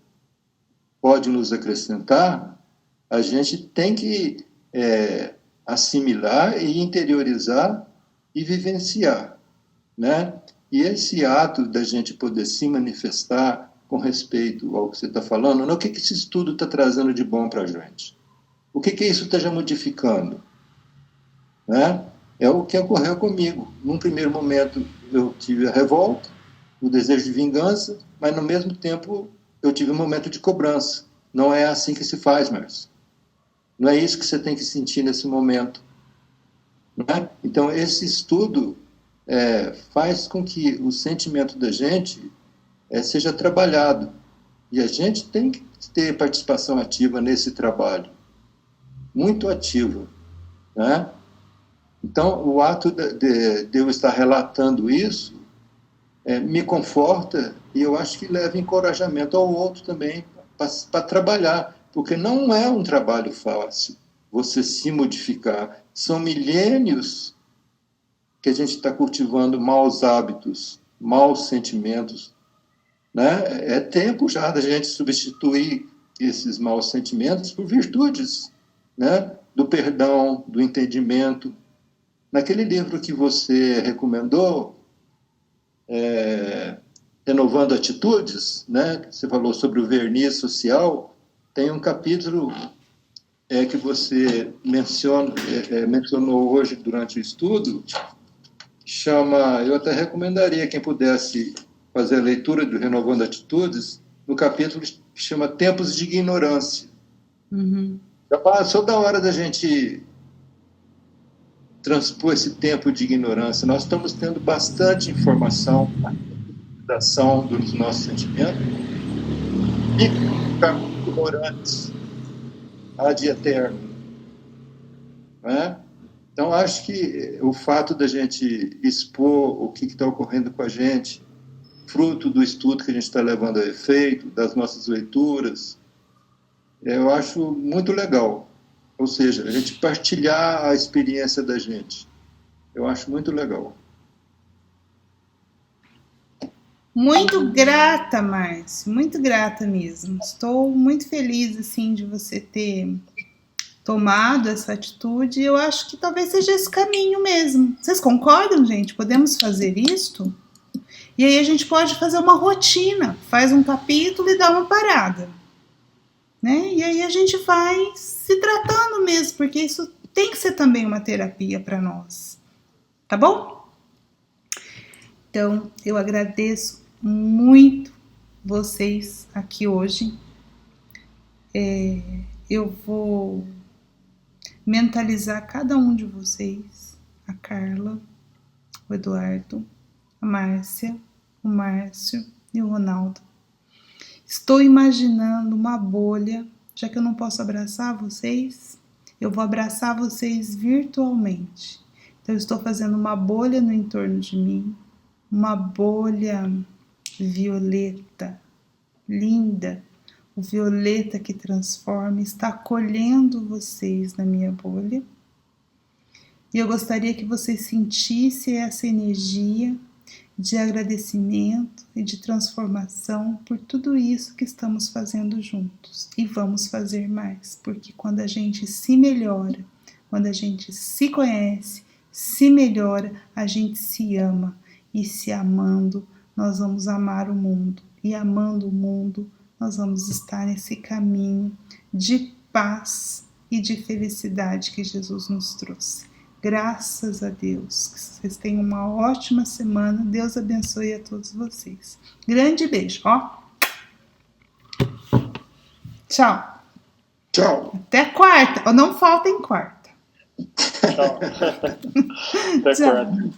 pode nos acrescentar, a gente tem que assimilar e interiorizar e vivenciar. Né? E esse ato da gente poder se manifestar com respeito ao que você está falando, o que esse estudo está trazendo de bom para a gente? O que isso está já modificando? Né? É o que ocorreu comigo. Num primeiro momento, eu tive a revolta, o desejo de vingança, mas, no mesmo tempo, eu tive um momento de cobrança. Não é assim que se faz, Márcio. Não é isso que você tem que sentir nesse momento. Né? Então, esse estudo faz com que o sentimento da gente seja trabalhado. E a gente tem que ter participação ativa nesse trabalho. Muito ativa. Né? Então, o ato de eu estar relatando isso me conforta e eu acho que leva encorajamento ao outro também para trabalhar, porque não é um trabalho fácil você se modificar. São milênios que a gente está cultivando maus hábitos, maus sentimentos. Né? É tempo já da gente substituir esses maus sentimentos por virtudes, né? Do perdão, do entendimento. Naquele livro que você recomendou, Renovando Atitudes, né? Você falou sobre o verniz social, tem um capítulo que você mencionou hoje durante o estudo, chama, eu até recomendaria quem pudesse fazer a leitura do Renovando Atitudes, no capítulo que chama Tempos de Ignorância. Já passou da hora da gente transpor esse tempo de ignorância. Nós estamos tendo bastante informação, ação dos nossos sentimentos, e ficar ignorantes ad eterno. Né? Então, acho que o fato da gente expor o que está ocorrendo com a gente, fruto do estudo que a gente está levando a efeito, das nossas leituras, eu acho muito legal. Ou seja, a gente partilhar a experiência da gente. Eu acho muito legal. Muito grata, Márcio, muito grata mesmo. Estou muito feliz assim de você ter tomado essa atitude. Eu acho que talvez seja esse caminho mesmo. Vocês concordam, gente? Podemos fazer isto? E aí a gente pode fazer uma rotina, faz um capítulo e dá uma parada, né? E aí a gente vai se tratando mesmo, porque isso tem que ser também uma terapia para nós, tá bom? Então, eu agradeço muito vocês aqui hoje. Eu vou mentalizar cada um de vocês, a Carla, o Eduardo, a Márcia, o Márcio e o Ronaldo. Estou imaginando uma bolha, já que eu não posso abraçar vocês, eu vou abraçar vocês virtualmente. Então, eu estou fazendo uma bolha no entorno de mim, uma bolha violeta, linda, o violeta que transforma, está acolhendo vocês na minha bolha. E eu gostaria que vocês sentissem essa energia de agradecimento e de transformação por tudo isso que estamos fazendo juntos. E vamos fazer mais, porque quando a gente se melhora, quando a gente se conhece, se melhora, a gente se ama. E se amando, nós vamos amar o mundo. E amando o mundo, nós vamos estar nesse caminho de paz e de felicidade que Jesus nos trouxe. Graças a Deus. Que vocês tenham uma ótima semana. Deus abençoe a todos vocês. Grande beijo, ó. Tchau. Tchau. Até quarta. Não faltem quarta. Tchau. Até Tchau. quarta.